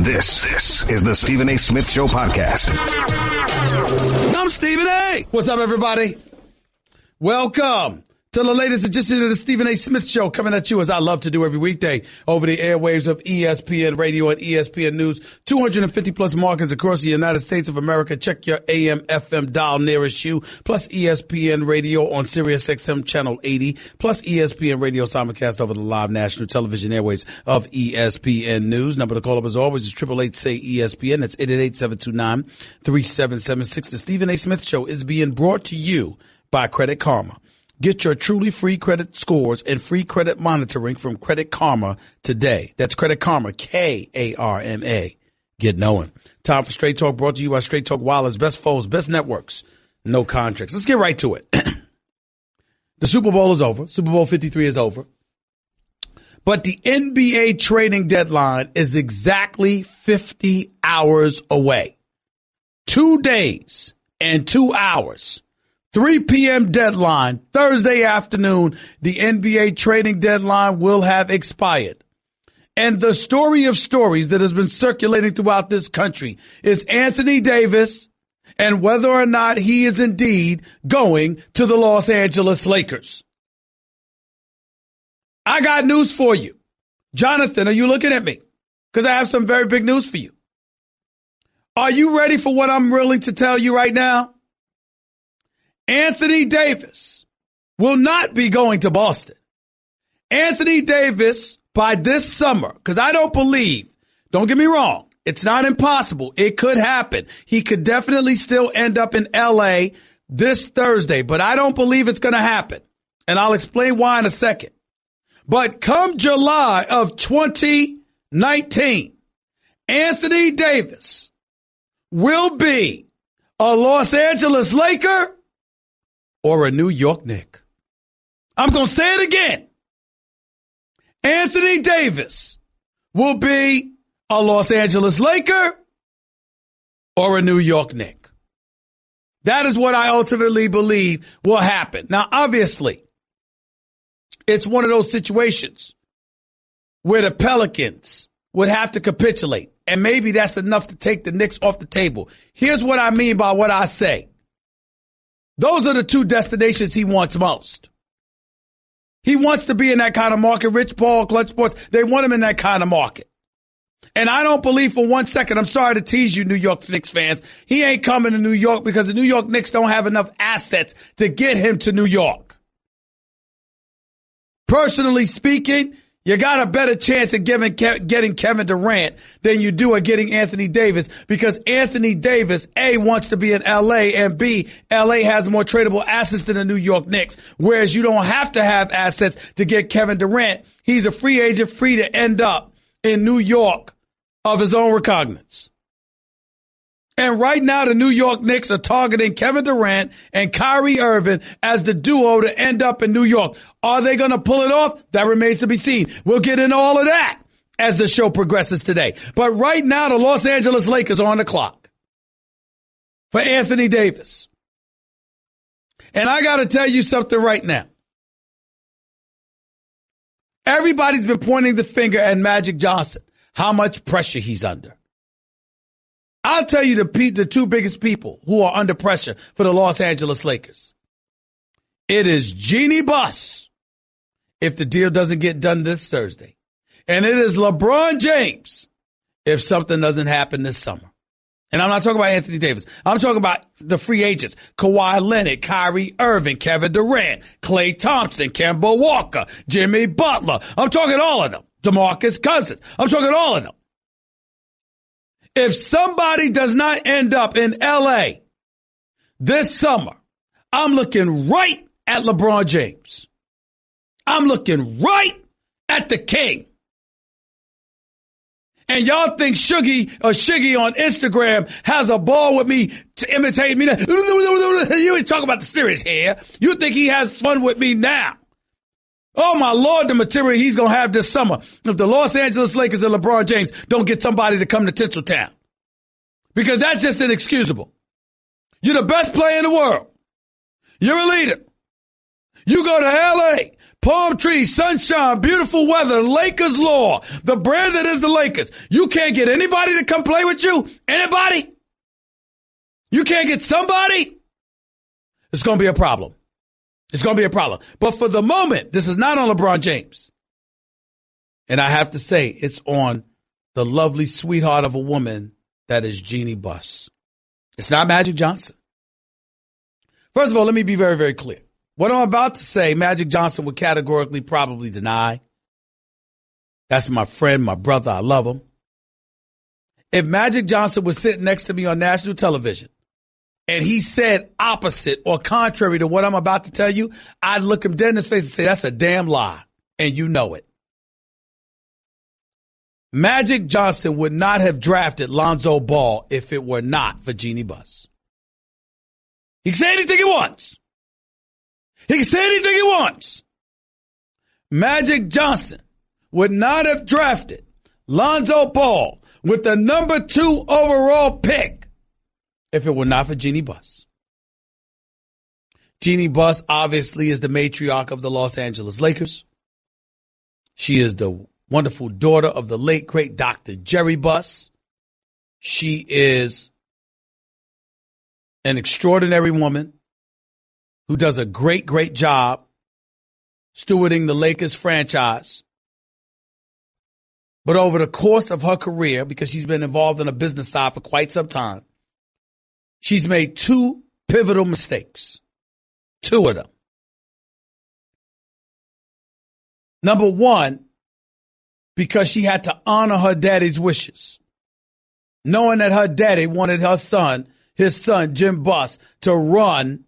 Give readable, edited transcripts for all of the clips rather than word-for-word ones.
This is the Stephen A. Smith Show podcast. I'm Stephen A. What's up, everybody? Welcome to the latest edition of the Stephen A. Smith Show, coming at you as I love to do every weekday over the airwaves of ESPN Radio and ESPN News. 250 plus markets across the United States of America. Check your AM, FM dial nearest you. Plus ESPN Radio on Sirius XM Channel 80. Plus ESPN Radio simulcast over the live national television airwaves of ESPN News. Number to call up as always is 888-SAY-ESPN. That's 888-729-3776. The Stephen A. Smith Show is being brought to you by Credit Karma. Get your truly free credit scores and free credit monitoring from Credit Karma today. That's Credit Karma, K-A-R-M-A. Get knowing. Time for Straight Talk, brought to you by Straight Talk Wireless. Best phones, best networks, no contracts. Let's get right to it. The Super Bowl is over. Super Bowl 53 is over. But the NBA trading deadline is exactly 50 hours away. 2 days and 2 hours. 3 p.m. deadline, Thursday afternoon, the NBA trading deadline will have expired. And the story of stories that has been circulating throughout this country is Anthony Davis and whether or not he is indeed going to the Los Angeles Lakers. I got news for you. Jonathan, are you looking at me? Because I have some very big news for you. Are you ready for what I'm willing to tell you right now? Anthony Davis will not be going to Boston. Anthony Davis, by this summer, because I don't believe, don't get me wrong, it's not impossible. It could happen. He could definitely still end up in L.A. this Thursday, but I don't believe it's going to happen. And I'll explain why in a second. But come July of 2019, Anthony Davis will be a Los Angeles Laker or a New York Knick. I'm going to say it again. Anthony Davis will be a Los Angeles Laker or a New York Knick. That is what I ultimately believe will happen. Now, obviously, it's one of those situations where the Pelicans would have to capitulate, and maybe that's enough to take the Knicks off the table. Here's what I mean by what I say. Those are the two destinations he wants most. He wants to be in that kind of market. Rich Paul, Clutch Sports, they want him in that kind of market. And I don't believe for 1 second, I'm sorry to tease you, New York Knicks fans, he ain't coming to New York because the New York Knicks don't have enough assets to get him to New York. Personally speaking, you got a better chance of getting Kevin Durant than you do of getting Anthony Davis, because Anthony Davis, A, wants to be in L.A., and B, L.A. has more tradable assets than the New York Knicks, whereas you don't have to have assets to get Kevin Durant. He's a free agent, free to end up in New York of his own recognizance. And right now, the New York Knicks are targeting Kevin Durant and Kyrie Irving as the duo to end up in New York. Are they going to pull it off? That remains to be seen. We'll get into all of that as the show progresses today. But right now, the Los Angeles Lakers are on the clock for Anthony Davis. And I got to tell you something right now. Everybody's been pointing the finger at Magic Johnson, how much pressure he's under. I'll tell you the two biggest people who are under pressure for the Los Angeles Lakers. It is Jeannie Buss, if the deal doesn't get done this Thursday. And it is LeBron James, if something doesn't happen this summer. And I'm not talking about Anthony Davis. I'm talking about the free agents. Kawhi Leonard, Kyrie Irving, Kevin Durant, Klay Thompson, Kemba Walker, Jimmy Butler. I'm talking all of them. DeMarcus Cousins. I'm talking all of them. If somebody does not end up in L.A. this summer, I'm looking right at LeBron James. I'm looking right at the king. And y'all think Shuggy on Instagram has a ball with me to imitate me. You ain't talking about the serious here. You think he has fun with me now. Oh, my Lord, the material he's going to have this summer if the Los Angeles Lakers and LeBron James don't get somebody to come to Tinseltown. Because that's just inexcusable. You're the best player in the world. You're a leader. You go to L.A., Palm trees, sunshine, beautiful weather, Lakers lore, the brand that is the Lakers. You can't get anybody to come play with you? Anybody? You can't get somebody? It's going to be a problem. It's going to be a problem. But for the moment, this is not on LeBron James. And I have to say, it's on the lovely sweetheart of a woman that is Jeannie Buss. It's not Magic Johnson. First of all, let me be very, very clear. What I'm about to say, Magic Johnson would categorically probably deny. That's my friend, my brother. I love him. If Magic Johnson was sitting next to me on national television and he said opposite or contrary to what I'm about to tell you, I'd look him dead in his face and say, that's a damn lie. And you know it. Magic Johnson would not have drafted Lonzo Ball if it were not for Jeannie Buss. He can say anything he wants. He can say anything he wants. Magic Johnson would not have drafted Lonzo Ball with the number 2 overall pick if it were not for Jeannie Buss. Jeannie Buss obviously is the matriarch of the Los Angeles Lakers. She is the wonderful daughter of the late, great Dr. Jerry Buss. She is an extraordinary woman who does a great, great job stewarding the Lakers franchise. But over the course of her career, because she's been involved in a business side for quite some time, she's made 2 pivotal mistakes. 2 of them. Number 1, because she had to honor her daddy's wishes, knowing that her daddy wanted his son, Jim Buss, to run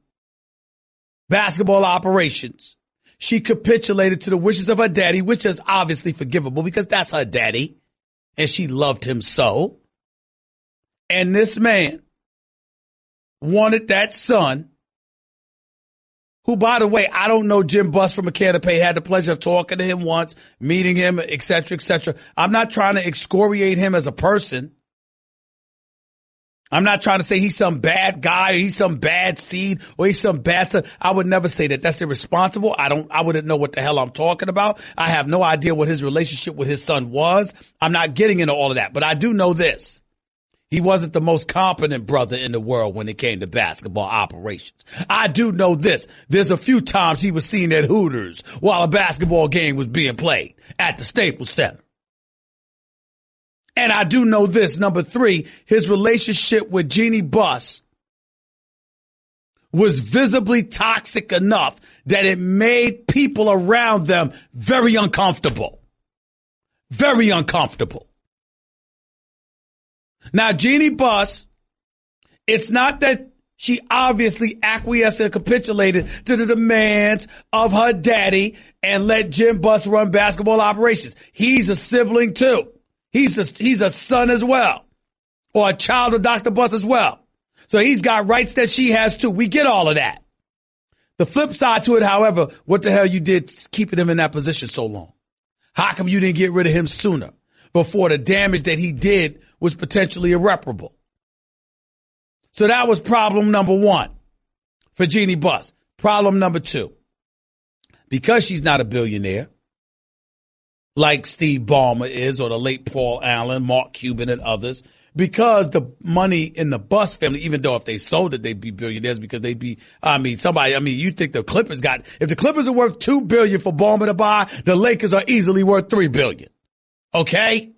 basketball operations. She capitulated to the wishes of her daddy, which is obviously forgivable because that's her daddy, and she loved him so. And this man wanted that son, who, by the way, I don't know Jim Buss from a can of paint. Had the pleasure of talking to him once, meeting him, et cetera, et cetera. I'm not trying to excoriate him as a person. I'm not trying to say he's some bad guy or he's some bad seed or he's some bad son. I would never say that. That's irresponsible. I wouldn't know what the hell I'm talking about. I have no idea what his relationship with his son was. I'm not getting into all of that, but I do know this. He wasn't the most competent brother in the world when it came to basketball operations. I do know this. There's a few times he was seen at Hooters while a basketball game was being played at the Staples Center. And I do know this, number 3, his relationship with Jeannie Buss was visibly toxic enough that it made people around them very uncomfortable. Very uncomfortable. Now, Jeannie Buss, it's not that she obviously acquiesced and capitulated to the demands of her daddy and let Jim Buss run basketball operations. He's a sibling too. He's a son as well, or a child of Dr. Buss as well. So he's got rights that she has too. We get all of that. The flip side to it, however, what the hell you did keeping him in that position so long? How come you didn't get rid of him sooner before the damage that he did was potentially irreparable? So that was problem number 1 for Jeannie Buss. Problem number 2, because she's not a billionaire, like Steve Ballmer is, or the late Paul Allen, Mark Cuban, and others, because the money in the Buss family, even though if they sold it, they'd be billionaires because they'd be, you think the Clippers if the Clippers are worth $2 billion for Ballmer to buy, the Lakers are easily worth $3 billion. Okay?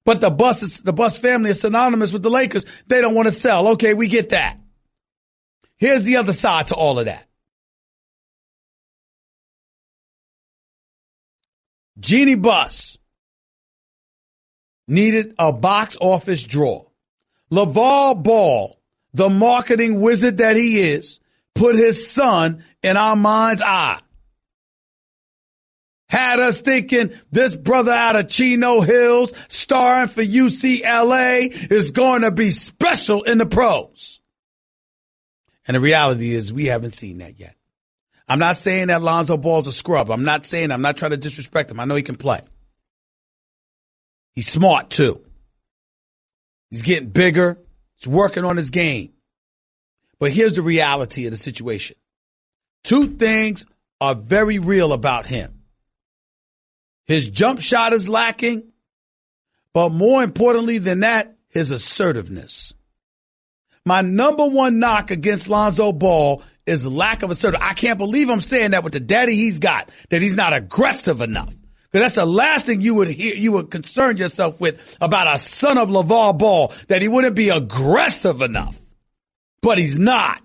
But the Buss family is synonymous with the Lakers. They don't want to sell. Okay, we get that. Here's the other side to all of that. Jeannie Buss needed a box office draw. LeVar Ball, the marketing wizard that he is, put his son in our mind's eye. Had us thinking this brother out of Chino Hills starring for UCLA is going to be special in the pros. And the reality is we haven't seen that yet. I'm not saying that Lonzo Ball's a scrub. I'm not trying to disrespect him. I know he can play. He's smart too. He's getting bigger. He's working on his game. But here's the reality of the situation. 2 things are very real about him. His jump shot is lacking, but more importantly than that, his assertiveness. My number one knock against Lonzo Ball is lack of assertiveness. I can't believe I'm saying that with the daddy he's got, that he's not aggressive enough. Because that's the last thing you would hear, you would concern yourself with about a son of LeVar Ball, that he wouldn't be aggressive enough. But he's not.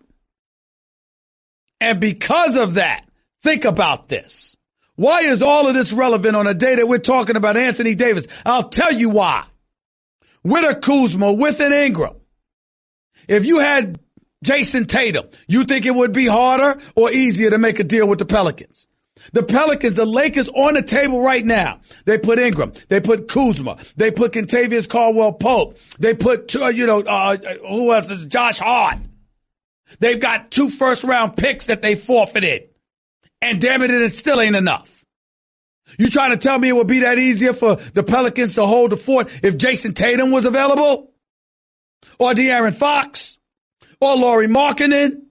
And because of that, think about this. Why is all of this relevant on a day that we're talking about Anthony Davis? I'll tell you why. With a Kuzma, with an Ingram, if you had Jason Tatum, you think it would be harder or easier to make a deal with the Pelicans? The Pelicans, the Lakers on the table right now. They put Ingram. They put Kuzma. They put Kentavious Caldwell-Pope. They put, who else is Josh Hart. They've got 2 first-round picks that they forfeited. And damn it still ain't enough. You trying to tell me it would be that easier for the Pelicans to hold the fort if Jason Tatum was available? Or De'Aaron Fox? Or Lauri Markkanen?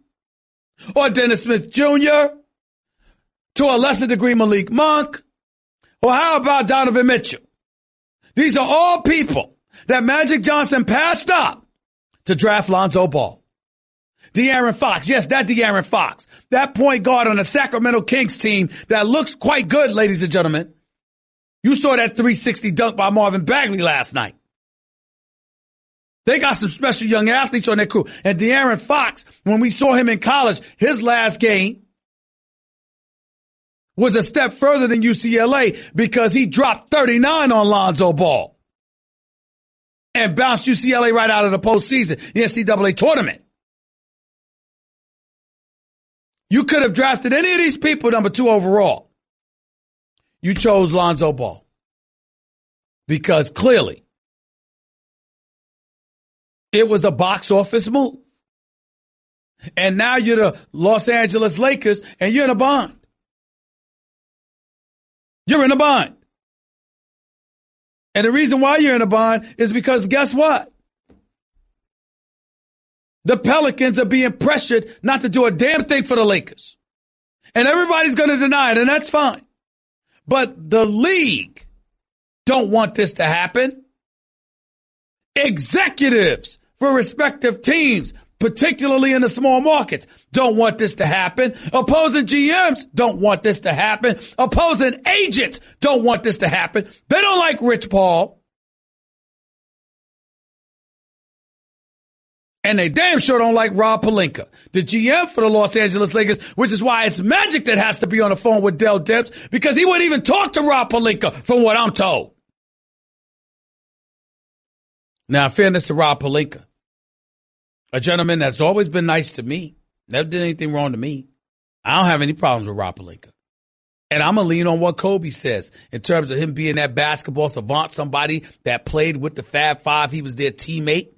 Or Dennis Smith Jr.? To a lesser degree, Malik Monk? Or how about Donovan Mitchell? These are all people that Magic Johnson passed up to draft Lonzo Ball. De'Aaron Fox. Yes, that De'Aaron Fox. That point guard on the Sacramento Kings team that looks quite good, ladies and gentlemen. You saw that 360 dunk by Marvin Bagley last night. They got some special young athletes on their crew. And De'Aaron Fox, when we saw him in college, his last game was a step further than UCLA because he dropped 39 on Lonzo Ball and bounced UCLA right out of the postseason, the NCAA tournament. You could have drafted any of these people number 2 overall. You chose Lonzo Ball because clearly it was a box office move. And now you're the Los Angeles Lakers and you're in a bind. You're in a bind. And the reason why you're in a bind is because guess what? The Pelicans are being pressured not to do a damn thing for the Lakers. And everybody's going to deny it, and that's fine. But the league don't want this to happen. Executives for respective teams, particularly in the small markets, don't want this to happen. Opposing GMs don't want this to happen. Opposing agents don't want this to happen. They don't like Rich Paul. And they damn sure don't like Rob Pelinka, the GM for the Los Angeles Lakers, which is why it's Magic that has to be on the phone with Dell Demps, because he wouldn't even talk to Rob Pelinka, from what I'm told. Now, in fairness to Rob Pelinka, a gentleman that's always been nice to me, never did anything wrong to me. I don't have any problems with Rob Pelinka. And I'm going to lean on what Kobe says in terms of him being that basketball savant, somebody that played with the Fab Five. He was their teammate.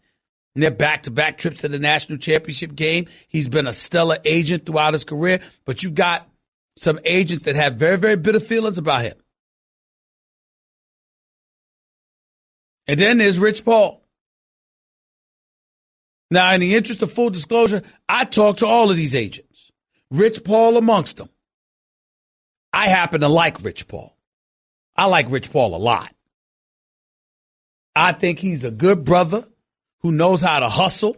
In their back-to-back trips to the national championship game. He's been a stellar agent throughout his career, but you've got some agents that have very, very bitter feelings about him. And then there's Rich Paul. Now, in the interest of full disclosure, I talk to all of these agents. Rich Paul amongst them. I happen to like Rich Paul. I like Rich Paul a lot. I think he's a good brother who knows how to hustle.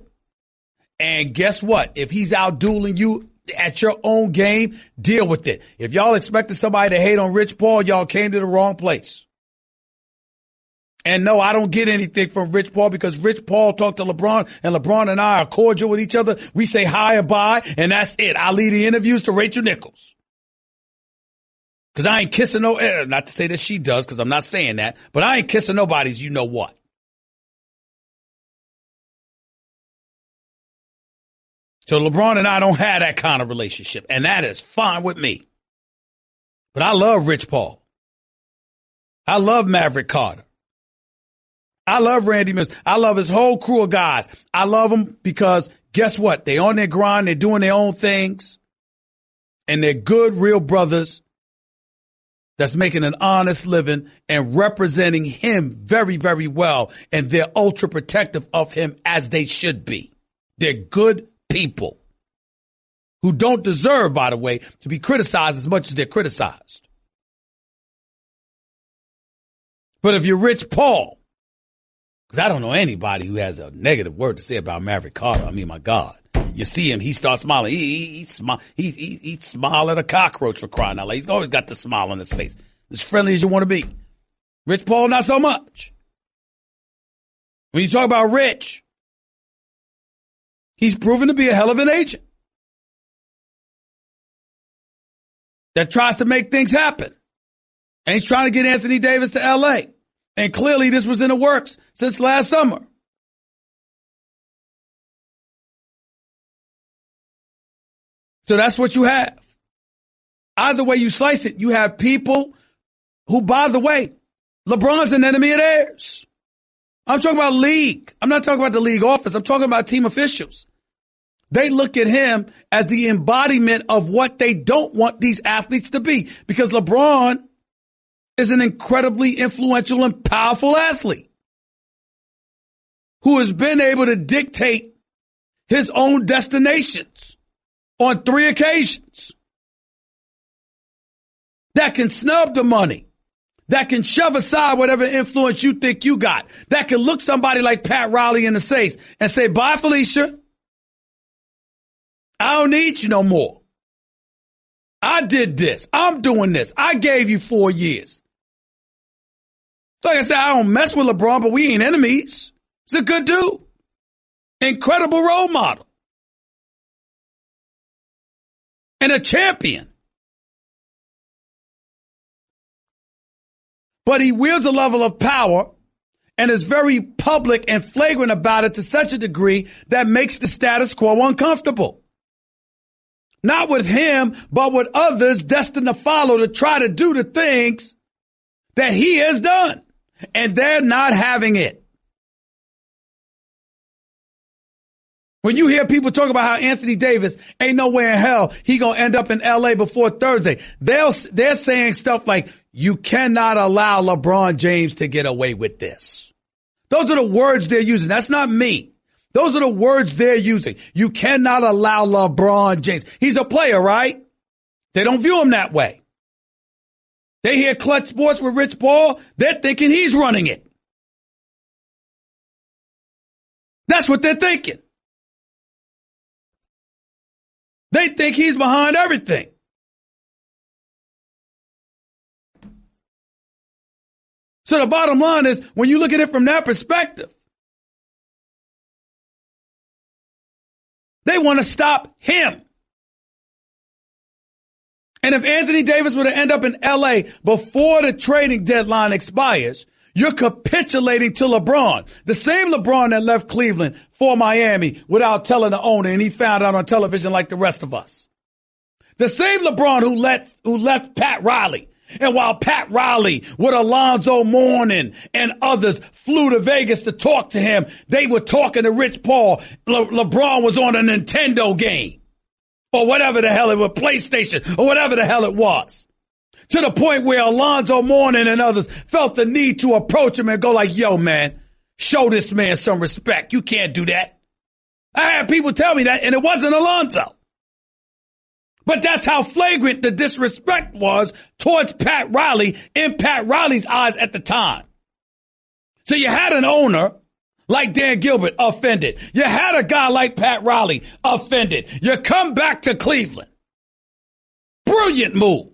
And guess what? If he's out dueling you at your own game, deal with it. If y'all expected somebody to hate on Rich Paul, y'all came to the wrong place. And no, I don't get anything from Rich Paul because Rich Paul talked to LeBron and LeBron and I are cordial with each other. We say hi and bye and that's it. I leave the interviews to Rachel Nichols. Cause I ain't kissing not to say that she does, cause I'm not saying that, but I ain't kissing nobody's you know what. So LeBron and I don't have that kind of relationship, and that is fine with me. But I love Rich Paul. I love Maverick Carter. I love Randy Mills. I love his whole crew of guys. I love them because guess what? They on their grind. They're doing their own things. And they're good, real brothers that's making an honest living and representing him very, very well. And they're ultra protective of him as they should be. They're good people. who don't deserve, by the way, to be criticized as much as they're criticized. But if you're Rich Paul, because I don't know anybody who has a negative word to say about Maverick Carter. I mean, my God. You see him, he starts smiling. He smile at a cockroach, for crying out loud. He's always got the smile on his face. As friendly as you want to be. Rich Paul, not so much. When you talk about Rich, he's proven to be a hell of an agent that tries to make things happen. And he's trying to get Anthony Davis to L.A. And clearly this was in the works since last summer. So that's what you have. Either way you slice it, you have people who, by the way, LeBron's an enemy of theirs. I'm talking about league. I'm not talking about the league office. I'm talking about team officials. They look at him as the embodiment of what they don't want these athletes to be, because LeBron is an incredibly influential and powerful athlete who has been able to dictate his own destinations on 3 occasions, that can snub the money, that can shove aside whatever influence you think you got, that can look somebody like Pat Riley in the face and say, bye, Felicia. I don't need you no more. I did this. I'm doing this. I gave you 4 years. Like I said, I don't mess with LeBron, but we ain't enemies. He's a good dude. Incredible role model. And a champion. But he wields a level of power and is very public and flagrant about it to such a degree that makes the status quo uncomfortable. Not with him, but with others destined to follow to try to do the things that he has done. And they're not having it. When you hear people talk about how Anthony Davis ain't nowhere in hell he gonna end up in L.A. before Thursday, they're saying stuff like, you cannot allow LeBron James to get away with this. Those are the words they're using. That's not me. Those are the words they're using. You cannot allow LeBron James. He's a player, right? They don't view him that way. They hear Clutch Sports with Rich Paul, they're thinking he's running it. That's what they're thinking. They think he's behind everything. So the bottom line is, when you look at it from that perspective, they want to stop him. And if Anthony Davis were to end up in L.A. before the trading deadline expires, you're capitulating to LeBron. The same LeBron that left Cleveland for Miami without telling the owner, and he found out on television like the rest of us. The same LeBron who left Pat Riley. And while Pat Riley with Alonzo Mourning and others flew to Vegas to talk to him, they were talking to Rich Paul. LeBron was on a Nintendo game or whatever the hell it was, PlayStation or whatever the hell it was. To the point where Alonzo Mourning and others felt the need to approach him and go like, yo, man, show this man some respect. You can't do that. I had people tell me that, and it wasn't Alonzo. But that's how flagrant the disrespect was towards Pat Riley in Pat Riley's eyes at the time. So you had an owner like Dan Gilbert offended. You had a guy like Pat Riley offended. You come back to Cleveland. Brilliant move.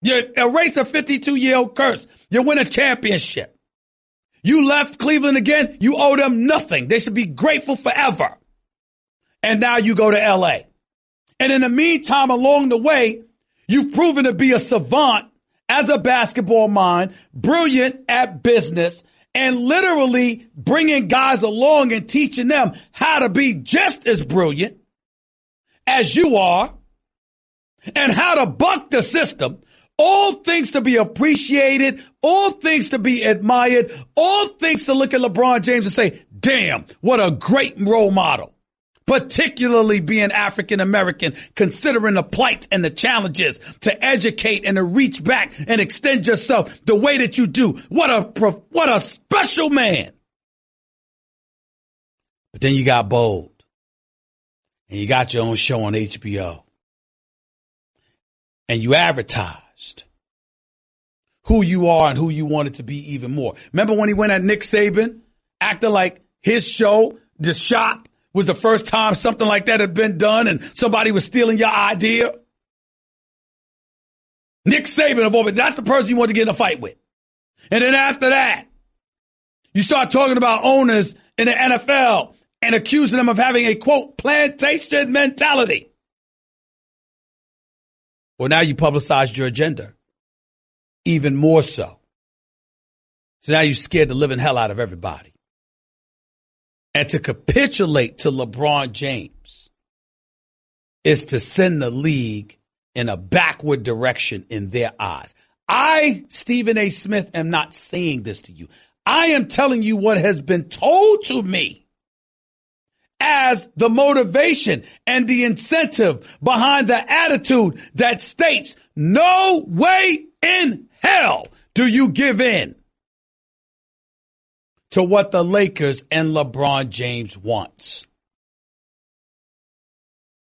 You erase a 52-year-old curse. You win a championship. You left Cleveland again. You owe them nothing. They should be grateful forever. And now you go to L.A. And in the meantime, along the way, you've proven to be a savant as a basketball mind, brilliant at business, and literally bringing guys along and teaching them how to be just as brilliant as you are and how to buck the system. All things to be appreciated, all things to be admired, all things to look at LeBron James and say, damn, what a great role model. Particularly being African-American, considering the plight and the challenges to educate and to reach back and extend yourself the way that you do. What a special man. But then you got bold. and you got your own show on HBO, and you advertised who you are and who you wanted to be even more. Remember when he went at Nick Saban, acting like his show, The Shop, was the first time something like that had been done and somebody was stealing your idea? Nick Saban, of all, that's the person you want to get in a fight with. And then after that, you start talking about owners in the NFL and accusing them of having a, quote, plantation mentality. Well, now you publicized your agenda. Even more so. So now you're scared the living hell out of everybody. And to capitulate to LeBron James is to send the league in a backward direction in their eyes. I, Stephen A. Smith, am not saying this to you. I am telling you what has been told to me as the motivation and the incentive behind the attitude that states no way in hell do you give in to what the Lakers and LeBron James wants.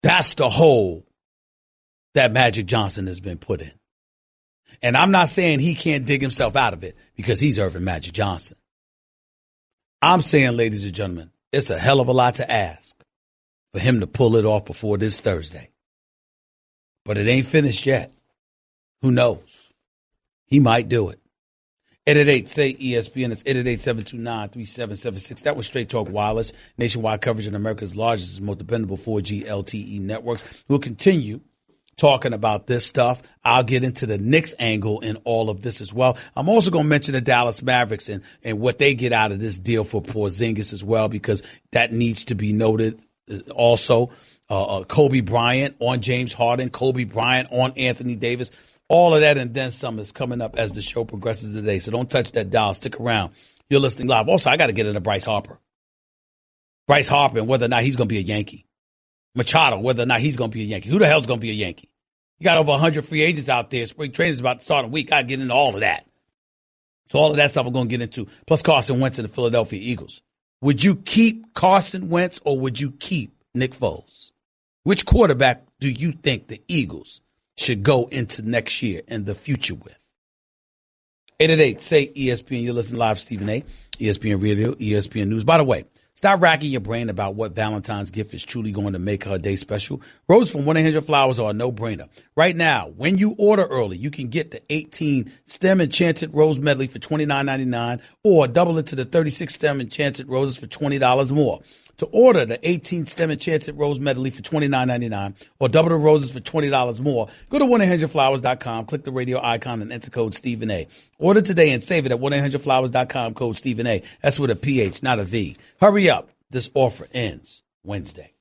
That's the hole that Magic Johnson has been put in. And I'm not saying he can't dig himself out of it because he's Irvin Magic Johnson. I'm saying, ladies and gentlemen, it's a hell of a lot to ask for him to pull it off before this Thursday. But it ain't finished yet. Who knows? He might do it. 888-SAY-ESPN. It's 888-729-3776. That was Straight Talk Wireless. Nationwide coverage on America's largest and most dependable 4G LTE networks. We'll continue talking about this stuff. I'll get into the Knicks angle in all of this as well. I'm also going to mention the Dallas Mavericks and what they get out of this deal for Porzingis as well, because that needs to be noted. Also, Kobe Bryant on James Harden, Kobe Bryant on Anthony Davis. All of that and then some is coming up as the show progresses today. So don't touch that dial. Stick around. You're listening live. Also, I got to get into Bryce Harper. Bryce Harper and whether or not he's going to be a Yankee. Machado, whether or not he's going to be a Yankee. Who the hell's going to be a Yankee? You got over 100 free agents out there. Spring training is about to start in a week. I got to get into all of that. So all of that stuff I'm going to get into. Plus Carson Wentz and the Philadelphia Eagles. Would you keep Carson Wentz or would you keep Nick Foles? Which quarterback do you think the Eagles should go into next year and the future with? 888-SAY-ESPN. You're listening live, Stephen A. ESPN Radio, ESPN News. By the way, stop racking your brain about what Valentine's gift is truly going to make her day special. Roses from 1-800-Flowers are a no-brainer. Right now, when you order early, you can get the 18 stem enchanted rose medley for $29.99 or double it to the 36 stem enchanted roses for $20 more. To order the 18 stem enchanted rose medley for $29.99 or double the roses for $20 more, go to 1-800-Flowers.com, click the radio icon, and enter code Stephen A. Order today and save it at 1-800-Flowers.com, code Stephen A. That's with a PH, not a V. Hurry up. This offer ends Wednesday.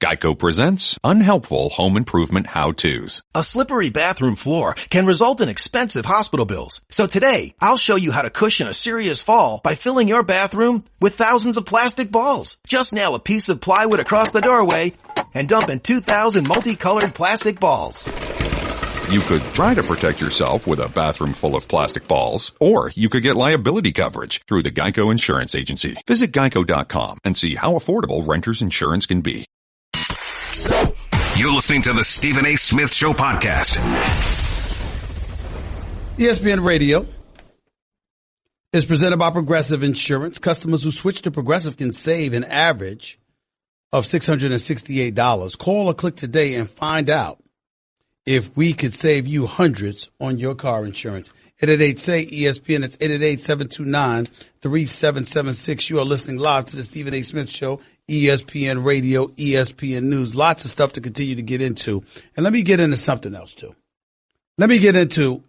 Geico presents Unhelpful Home Improvement How-Tos. A slippery bathroom floor can result in expensive hospital bills. So today, I'll show you how to cushion a serious fall by filling your bathroom with thousands of plastic balls. Just nail a piece of plywood across the doorway and dump in 2,000 multicolored plastic balls. You could try to protect yourself with a bathroom full of plastic balls, or you could get liability coverage through the Geico Insurance Agency. Visit geico.com and see how affordable renter's insurance can be. You're listening to the Stephen A. Smith Show podcast. ESPN Radio is presented by Progressive Insurance. Customers who switch to Progressive can save an average of $668. Call or click today and find out if we could save you hundreds on your car insurance. 888-SAY-ESPN. It's 888-729-3776. You are listening live to the Stephen A. Smith Show, ESPN Radio, ESPN News. Lots of stuff to continue to get into. And let me get into something else, too. Let me get into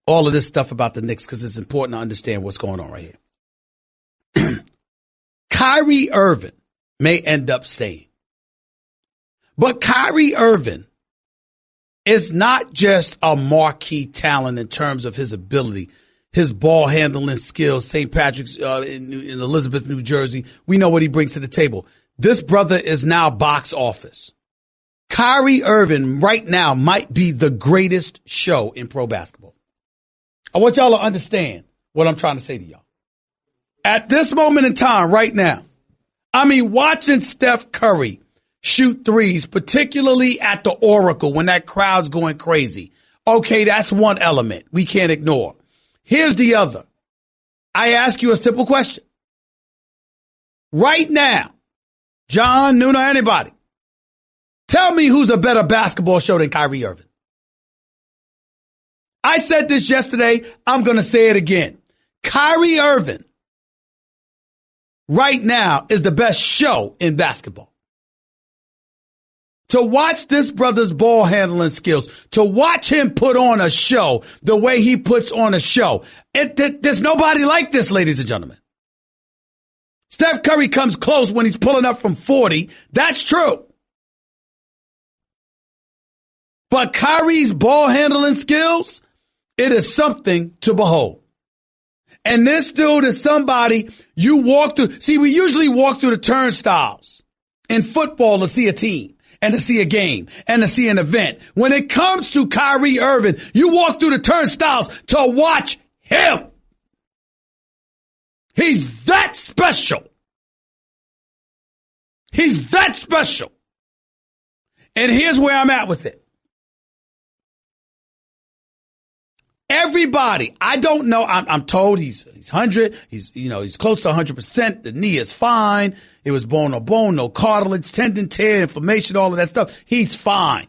all of this stuff about the Knicks because it's important to understand what's going on right here. Kyrie Irving may end up staying. But Kyrie Irving is not just a marquee talent in terms of his ability, his ball handling skills. St. Patrick's in Elizabeth, New Jersey. We know what he brings to the table. This brother is now box office. Kyrie Irving right now might be the greatest show in pro basketball. I want y'all to understand what I'm trying to say to y'all. At this moment in time, right now, I mean, watching Steph Curry shoot threes, particularly at the Oracle when that crowd's going crazy. Okay, that's one element we can't ignore. Here's the other. I ask you a simple question. Right now, John, Nuno, anybody, tell me who's a better basketball show than Kyrie Irving. I said this yesterday. I'm going to say it again. Kyrie Irving right now is the best show in basketball. To watch this brother's ball handling skills, to watch him put on a show the way he puts on a show. There's nobody like this, ladies and gentlemen. Steph Curry comes close when he's pulling up from 40. That's true. But Kyrie's ball handling skills, it is something to behold. And this dude is somebody you walk through. See, we usually walk through the turnstiles in football to see a team and to see a game and to see an event. When it comes to Kyrie Irving, you walk through the turnstiles to watch him. He's that special. He's that special. And here's where I'm at with it. Everybody, I don't know. I'm told he's 100. He's close to 100%. The knee is fine. It was bone on bone, no cartilage, tendon tear, inflammation, all of that stuff. He's fine.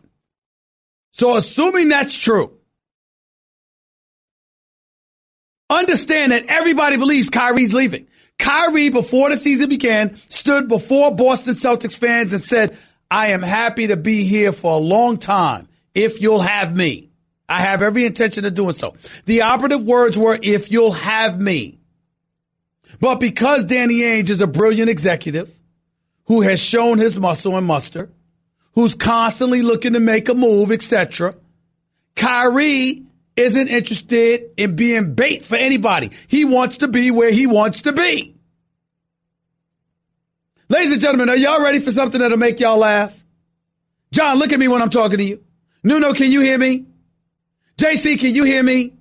So assuming that's true, understand that everybody believes Kyrie's leaving. Kyrie, before the season began, stood before Boston Celtics fans and said, I am happy to be here for a long time if you'll have me. I have every intention of doing so. The operative words were, if you'll have me. But because Danny Ainge is a brilliant executive who has shown his muscle and muster, who's constantly looking to make a move, etc., Kyrie isn't interested in being bait for anybody. He wants to be where he wants to be. Ladies and gentlemen, are y'all ready for something that'll make y'all laugh? John, look at me when I'm talking to you. Nuno, can you hear me? JC, can you hear me?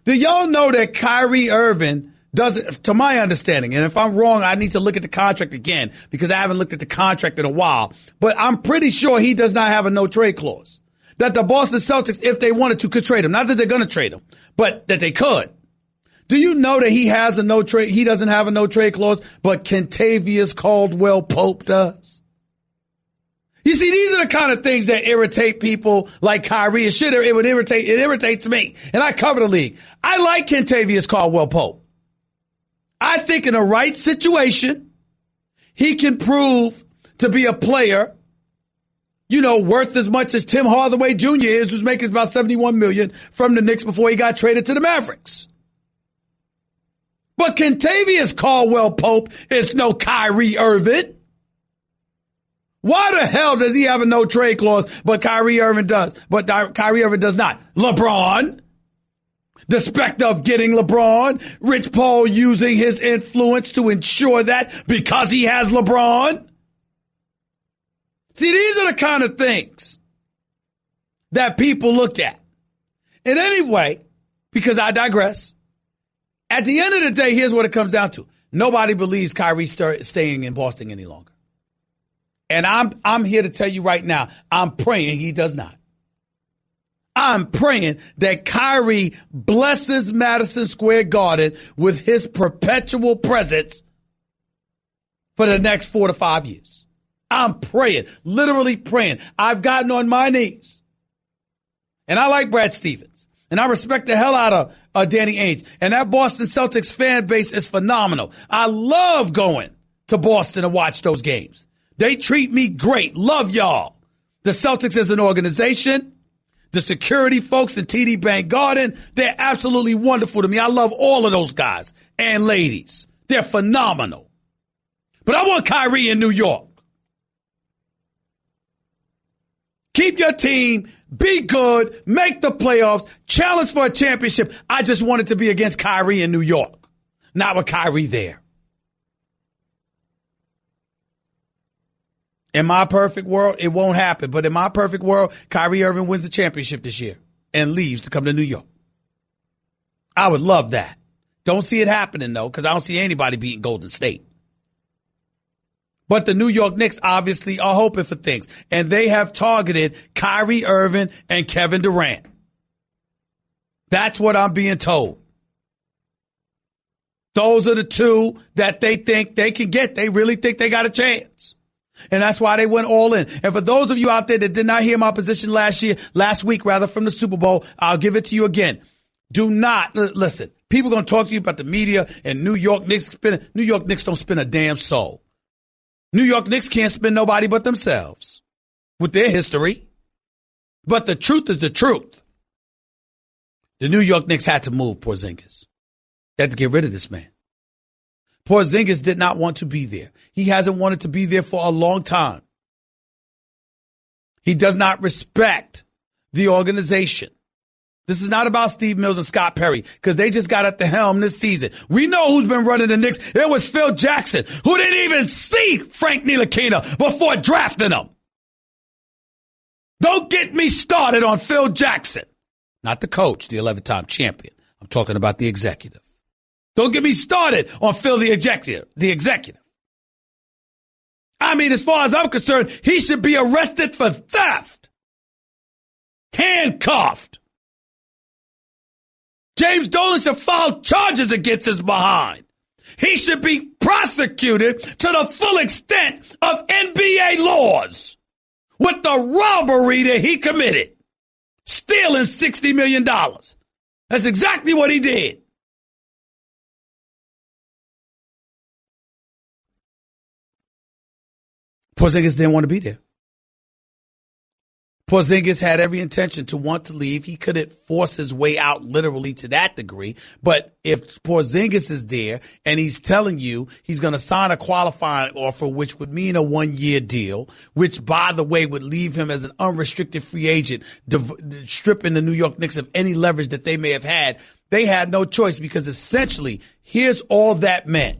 Do y'all know that Kyrie Irving doesn't, to my understanding, and if I'm wrong, I need to look at the contract again because I haven't looked at the contract in a while, but I'm pretty sure he does not have a no-trade clause. That the Boston Celtics, if they wanted to, could trade him. Not that they're going to trade him, but that they could. Do you know that he has a no-trade, he doesn't have a no-trade clause, but Kentavious Caldwell-Pope does? You see, these are the kind of things that irritate people like Kyrie. It irritates me. And I cover the league. I like Kentavious Caldwell-Pope. I think in the right situation, he can prove to be a player, worth as much as Tim Hardaway Jr. is, who's making about $71 million from the Knicks before he got traded to the Mavericks. But Kentavious Caldwell-Pope is no Kyrie Irving. Why the hell does he have a no-trade clause, but Kyrie Irving does? But Kyrie Irving does not. LeBron, the specter of getting LeBron, Rich Paul using his influence to ensure that because he has LeBron. See, these are the kind of things that people look at. And anyway, because I digress, at the end of the day, here's what it comes down to. Nobody believes Kyrie's staying in Boston any longer. And I'm here to tell you right now, I'm praying he does not. I'm praying that Kyrie blesses Madison Square Garden with his perpetual presence for the next 4 to 5 years. I'm praying, literally praying. I've gotten on my knees. And I like Brad Stevens. And I respect the hell out of Danny Ainge. And that Boston Celtics fan base is phenomenal. I love going to Boston to watch those games. They treat me great. Love y'all. The Celtics as an organization, the security folks in TD Bank Garden, they're absolutely wonderful to me. I love all of those guys and ladies. They're phenomenal. But I want Kyrie in New York. Keep your team, be good, make the playoffs, challenge for a championship. I just want it to be against Kyrie in New York, not with Kyrie there. In my perfect world, it won't happen. But in my perfect world, Kyrie Irving wins the championship this year and leaves to come to New York. I would love that. Don't see it happening, though, because I don't see anybody beating Golden State. But the New York Knicks obviously are hoping for things. And they have targeted Kyrie Irving and Kevin Durant. That's what I'm being told. Those are the two that they think they can get. They really think they got a chance. And that's why they went all in. And for those of you out there that did not hear my position last week from the Super Bowl, I'll give it to you again. Do not, listen, people are going to talk to you about the media and New York Knicks. New York Knicks don't spin a damn soul. New York Knicks can't spin nobody but themselves with their history. But the truth is the truth. The New York Knicks had to move Porzingis. They had to get rid of this man. Porzingis did not want to be there. He hasn't wanted to be there for a long time. He does not respect the organization. This is not about Steve Mills and Scott Perry because they just got at the helm this season. We know who's been running the Knicks. It was Phil Jackson, who didn't even see Frank Ntilikina before drafting him. Don't get me started on Phil Jackson. Not the coach, the 11-time champion. I'm talking about the executive. Don't get me started on Phil, the executive. I mean, as far as I'm concerned, he should be arrested for theft. Handcuffed. James Dolan should file charges against his behind. He should be prosecuted to the full extent of NBA laws with the robbery that he committed. Stealing $60 million. That's exactly what he did. Porzingis didn't want to be there. Porzingis had every intention to want to leave. He couldn't force his way out literally to that degree. But if Porzingis is there and he's telling you he's going to sign a qualifying offer, which would mean a 1-year deal, which, by the way, would leave him as an unrestricted free agent, stripping the New York Knicks of any leverage that they may have had, they had no choice because essentially here's all that meant.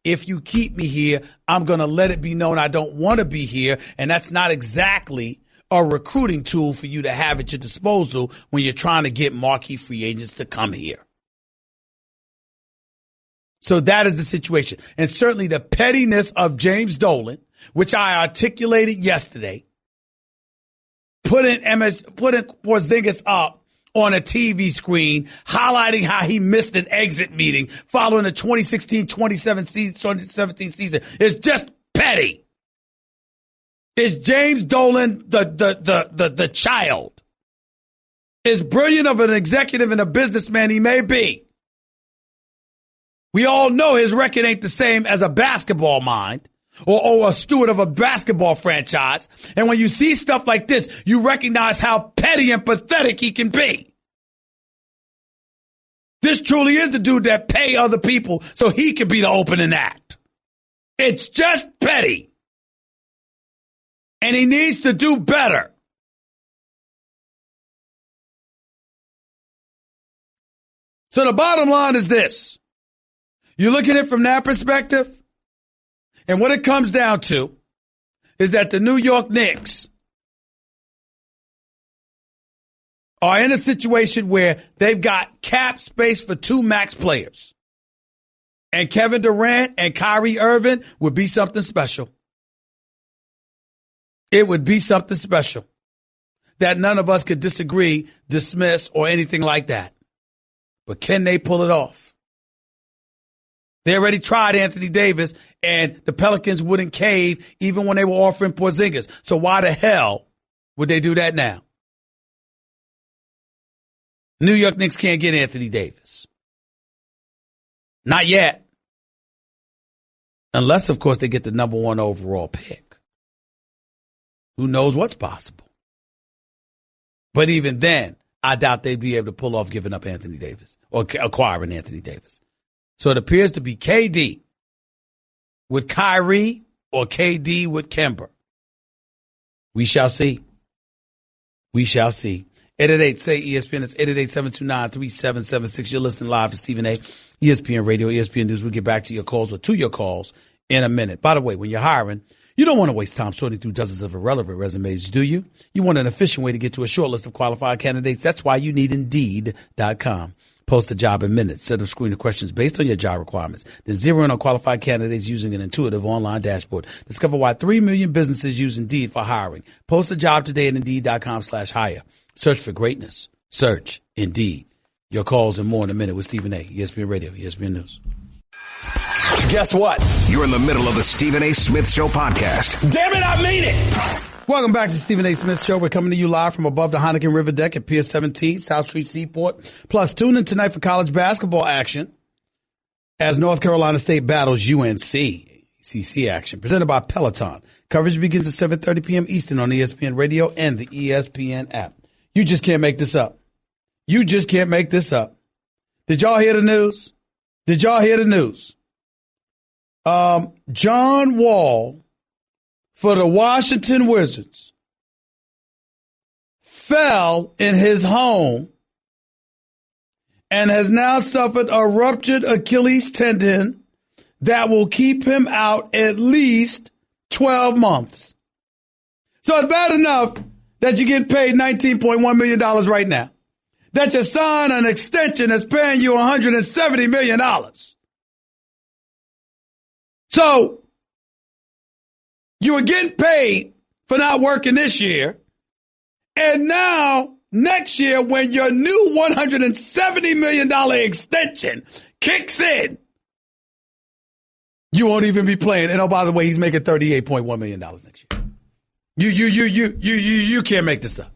If you keep me here, I'm going to let it be known I don't want to be here. And that's not exactly a recruiting tool for you to have at your disposal when you're trying to get marquee free agents to come here. So that is the situation. And certainly the pettiness of James Dolan, which I articulated yesterday, putting Porzingis up on a TV screen, highlighting how he missed an exit meeting following the 2016-2017 season is just petty. Is James Dolan the child? As brilliant of an executive and a businessman he may be, we all know his record ain't the same as a basketball mind or a steward of a basketball franchise. And when you see stuff like this, you recognize how petty and pathetic he can be. This truly is the dude that pay other people so he can be the opening act. It's just petty. And he needs to do better. So the bottom line is this. You look at it from that perspective, and what it comes down to is that the New York Knicks are in a situation where they've got cap space for 2 max players. And Kevin Durant and Kyrie Irving would be something special. It would be something special that none of us could disagree, dismiss, or anything like that. But can they pull it off? They already tried Anthony Davis, and the Pelicans wouldn't cave even when they were offering Porzingis. So why the hell would they do that now? New York Knicks can't get Anthony Davis. Not yet. Unless, of course, they get the number 1 overall pick. Who knows what's possible? But even then, I doubt they'd be able to pull off giving up Anthony Davis or acquiring Anthony Davis. So it appears to be KD with Kyrie or KD with Kemba. We shall see. We shall see. 888-SAY-ESPN. It's 888-729-3776. You're listening live to Stephen A. ESPN Radio, ESPN News. We'll get back to your calls or to your calls in a minute. By the way, when you're hiring, you don't want to waste time sorting through dozens of irrelevant resumes, do you? You want an efficient way to get to a short list of qualified candidates. That's why you need Indeed.com. Post a job in minutes. Set up screening questions based on your job requirements. Then zero in on qualified candidates using an intuitive online dashboard. Discover why 3 million businesses use Indeed for hiring. Post a job today at Indeed.com/hire. Search for greatness. Search Indeed. Your calls and more in a minute with Stephen A. ESPN Radio, ESPN News. Guess what? You're in the middle of the Stephen A. Smith Show podcast. Damn it, I mean it! Welcome back to the Stephen A. Smith Show. We're coming to you live from above the Heineken River Deck at Pier 17, South Street Seaport. Plus, tune in tonight for college basketball action as North Carolina State battles UNC. CC action presented by Peloton. Coverage begins at 7:30 p.m. Eastern on ESPN Radio and the ESPN app. You just can't make this up. You just can't make this up. Did y'all hear the news? Did y'all hear the news? John Wall for the Washington Wizards fell in his home and has now suffered a ruptured Achilles tendon that will keep him out at least 12 months. So it's bad enough that you get paid $19.1 million right now, that you sign an extension that's paying you $170 million. So you were getting paid for not working this year. And now, next year, when your new $170 million extension kicks in, you won't even be playing. And oh, by the way, he's making $38.1 million next year. You can't make this up.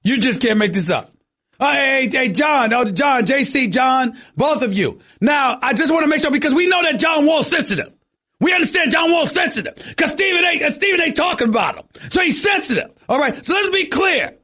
You just can't make this up. Hey, John, JC, John, both of you. Now, I just want to make sure, because we know that John Wall's sensitive. We understand John Wall's sensitive because Stephen A. talking about him. So he's sensitive. All right. So let's be clear.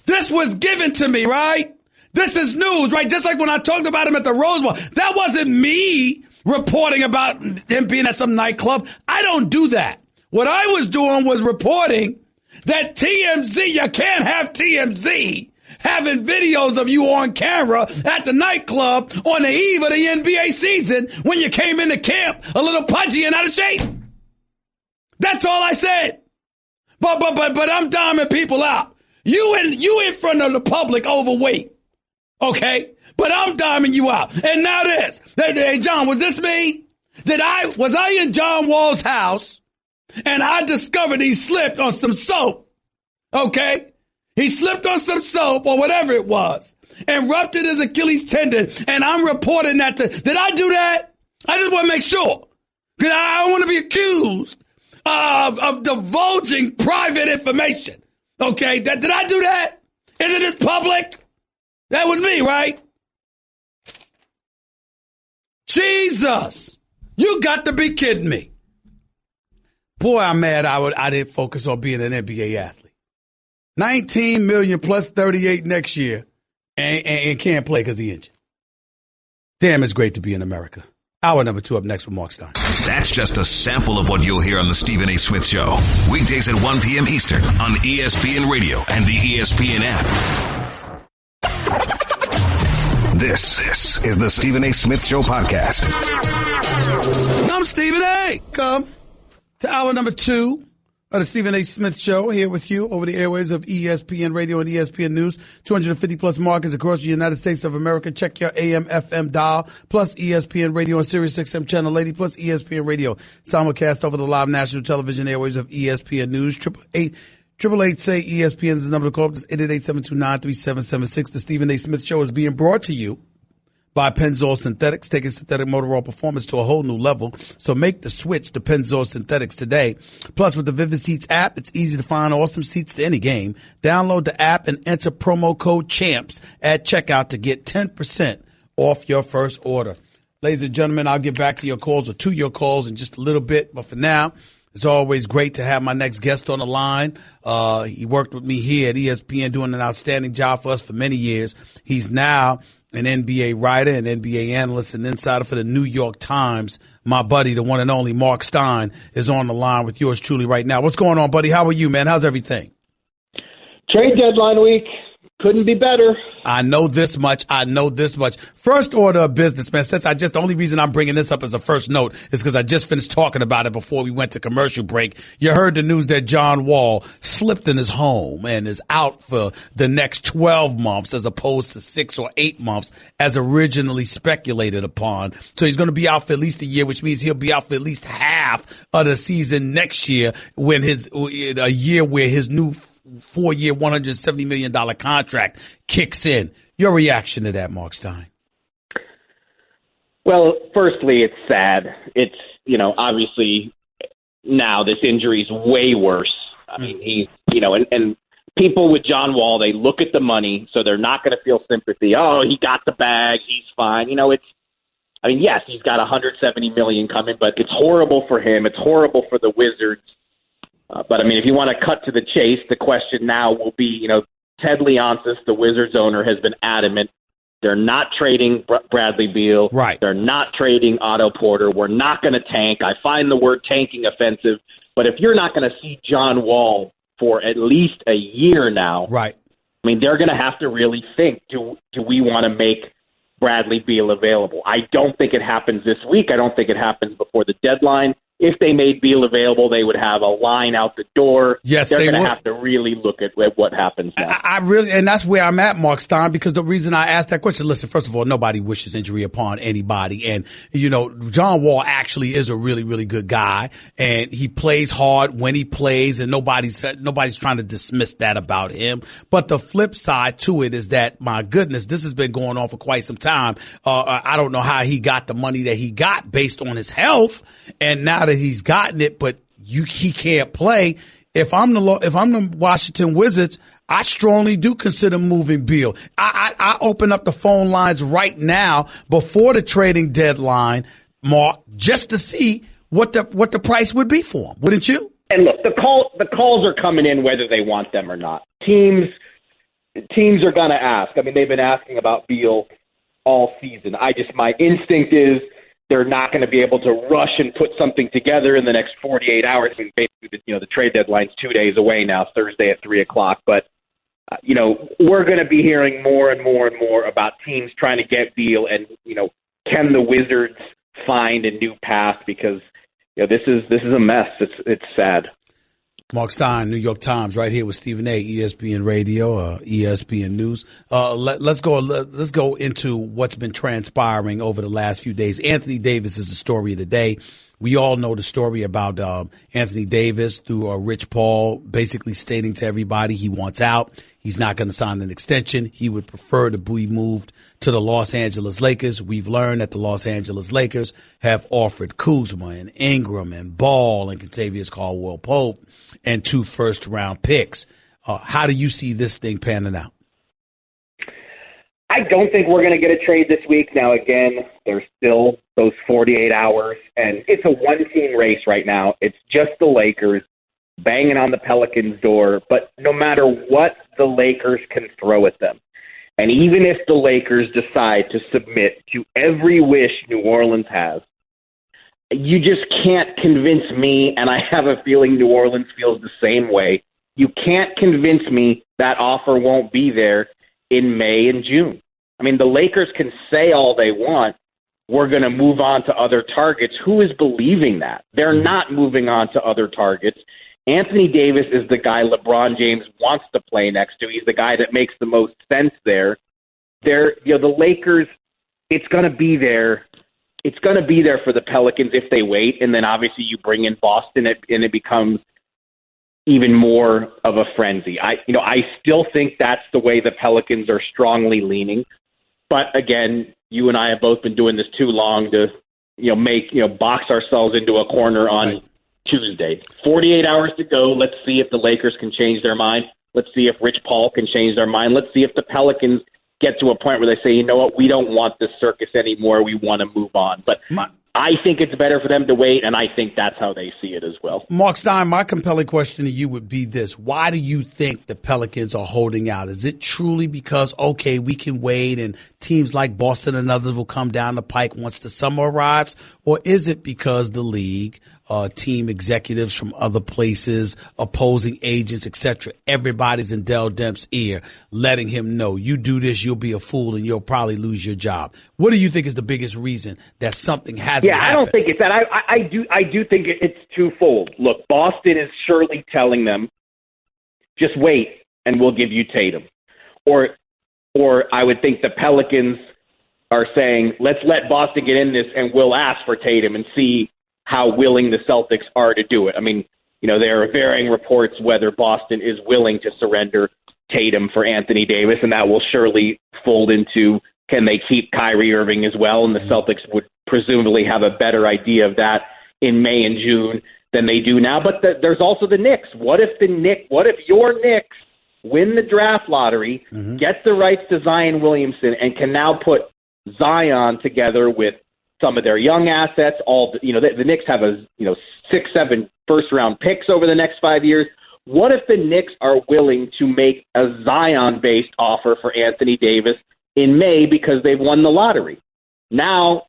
This was given to me, right? This is news, right? Just like when I talked about him at the Rose Bowl. That wasn't me reporting about him being at some nightclub. I don't do that. What I was doing was reporting that TMZ, you can't have TMZ having videos of you on camera at the nightclub on the eve of the NBA season when you came into camp a little pudgy and out of shape. That's all I said. But I'm diming people out. You in front of the public overweight. Okay? But I'm diming you out. And now this. Hey, John, was this me? Was I in John Wall's house and I discovered he slipped on some soap? Okay? He slipped on some soap or whatever it was and ruptured his Achilles tendon, and I'm reporting that did I do that? I just want to make sure, because I don't want to be accused of divulging private information. Okay, did I do that? Isn't this public? That was me, right? Jesus, you got to be kidding me. Boy, I'm mad I didn't focus on being an NBA athlete. 19 million plus 38 next year and can't play because he injured. Damn, it's great to be in America. Hour number 2 up next with Marc Stein. That's just a sample of what you'll hear on the Stephen A. Smith Show. Weekdays at 1 p.m. Eastern on ESPN Radio and the ESPN app. This is the Stephen A. Smith Show podcast. I'm Stephen A. Come to hour number 2. The Stephen A. Smith Show here with you over the airways of ESPN Radio and ESPN News. 250 plus markets across the United States of America. Check your AM, FM dial, plus ESPN Radio on Sirius XM Channel 80, plus ESPN Radio. Simulcast over the live national television airways of ESPN News. 888 say ESPN is the number to call. It's 888-729-3776. The Stephen A. Smith Show is being brought to you by Pennzoil Synthetics, taking synthetic motor oil performance to a whole new level. So make the switch to Pennzoil Synthetics today. Plus, with the Vivid Seats app, it's easy to find awesome seats to any game. Download the app and enter promo code CHAMPS at checkout to get 10% off your first order. Ladies and gentlemen, I'll get back to your calls or to your calls in just a little bit. But for now, it's always great to have my next guest on the line. He worked with me here at ESPN, doing an outstanding job for us for many years. He's now an NBA writer, an NBA analyst, and insider for the New York Times. My buddy, the one and only Marc Stein, is on the line with yours truly right now. What's going on, buddy? How are you, man? How's everything? Trade deadline week. Couldn't be better. I know this much. First order of business, man. The only reason I'm bringing this up as a first note is because I just finished talking about it before we went to commercial break. You heard the news that John Wall slipped in his home and is out for the next 12 months as opposed to 6 or 8 months as originally speculated upon. So he's going to be out for at least a year, which means he'll be out for at least half of the season next year when a year where his new 4-year, $170 million contract kicks in. Your reaction to that, Marc Stein? Well, firstly, it's sad. It's, obviously now this injury is way worse. I mean, he's, and people with John Wall, they look at the money, so they're not going to feel sympathy. Oh, he got the bag. He's fine. Yes, he's got $170 million coming, but it's horrible for him. It's horrible for the Wizards. But if you want to cut to the chase, the question now will be, Ted Leonsis, the Wizards owner, has been adamant. They're not trading Bradley Beal. Right. They're not trading Otto Porter. We're not going to tank. I find the word tanking offensive. But if you're not going to see John Wall for at least a year now, right. They're going to have to really think, do we want to make Bradley Beal available? I don't think it happens this week. I don't think it happens before the deadline. If they made Beal available, they would have a line out the door. Yes, they're going to have to really look at what happens now. And that's where I'm at, Marc Stein, because the reason I asked that question, listen, first of all, nobody wishes injury upon anybody. And, John Wall actually is a really, really good guy, and he plays hard when he plays, and nobody's trying to dismiss that about him. But the flip side to it is that, my goodness, this has been going on for quite some time. I don't know how he got the money that he got based on his health, and now that he's gotten it, but he can't play. If I'm the Washington Wizards, I strongly do consider moving Beal. I open up the phone lines right now before the trading deadline, Mark, just to see what the price would be for him. Wouldn't you? And look, the calls are coming in whether they want them or not. Teams are going to ask. They've been asking about Beal all season. My instinct is they're not going to be able to rush and put something together in the next 48 hours. Basically, the trade deadline's 2 days away now, Thursday at 3:00. But, we're going to be hearing more and more and more about teams trying to get Beal, and, can the Wizards find a new path? Because, this is a mess. It's sad. Marc Stein, New York Times, right here with Stephen A., ESPN Radio, ESPN News. Let's go into what's been transpiring over the last few days. Anthony Davis is the story of the day. We all know the story about Anthony Davis through Rich Paul basically stating to everybody he wants out. He's not going to sign an extension. He would prefer to be moved to the Los Angeles Lakers. We've learned that the Los Angeles Lakers have offered Kuzma and Ingram and Ball and Kentavious Caldwell-Pope and 2 first-round picks. How do you see this thing panning out? I don't think we're going to get a trade this week. Now, again, there's still those 48 hours, and it's a one-team race right now. It's just the Lakers banging on the Pelicans' door, but no matter what the Lakers can throw at them, and even if the Lakers decide to submit to every wish New Orleans has, you just can't convince me, and I have a feeling New Orleans feels the same way. You can't convince me that offer won't be there in May and June. The Lakers can say all they want, we're going to move on to other targets. Who is believing that? They're not moving on to other targets. Anthony Davis is the guy LeBron James wants to play next to. He's the guy that makes the most sense there. The Lakers, it's going to be there. It's going to be there for the Pelicans if they wait, and then obviously you bring in Boston, and it becomes even more of a frenzy. I still think that's the way the Pelicans are strongly leaning. But again, you and I have both been doing this too long to, box ourselves into a corner on Tuesday. 48 hours to go. Let's see if the Lakers can change their mind. Let's see if Rich Paul can change their mind. Let's see if the Pelicans get to a point where they say, you know what, we don't want this circus anymore. We want to move on. But I think it's better for them to wait, and I think that's how they see it as well. Marc Stein, my compelling question to you would be this. Why do you think the Pelicans are holding out? Is it truly because, okay, we can wait and teams like Boston and others will come down the pike once the summer arrives? Or is it because the league team executives from other places, opposing agents, etc. Everybody's in Dell Demp's ear, letting him know, you do this, you'll be a fool and you'll probably lose your job. What do you think is the biggest reason that something hasn't happened? I don't think it's that. I do think it's twofold. Look, Boston is surely telling them, just wait and we'll give you Tatum. Or I would think the Pelicans are saying, let's let Boston get in this and we'll ask for Tatum and see how willing the Celtics are to do it. I mean, there are varying reports whether Boston is willing to surrender Tatum for Anthony Davis, and that will surely fold into, can they keep Kyrie Irving as well? And the Celtics would presumably have a better idea of that in May and June than they do now. But there's also the Knicks. What if your Knicks win the draft lottery, get the rights to Zion Williamson, and can now put Zion together with some of their young assets? The Knicks have 6-7 first-round picks over the next 5 years. What if the Knicks are willing to make a Zion-based offer for Anthony Davis in May because they've won the lottery? Now,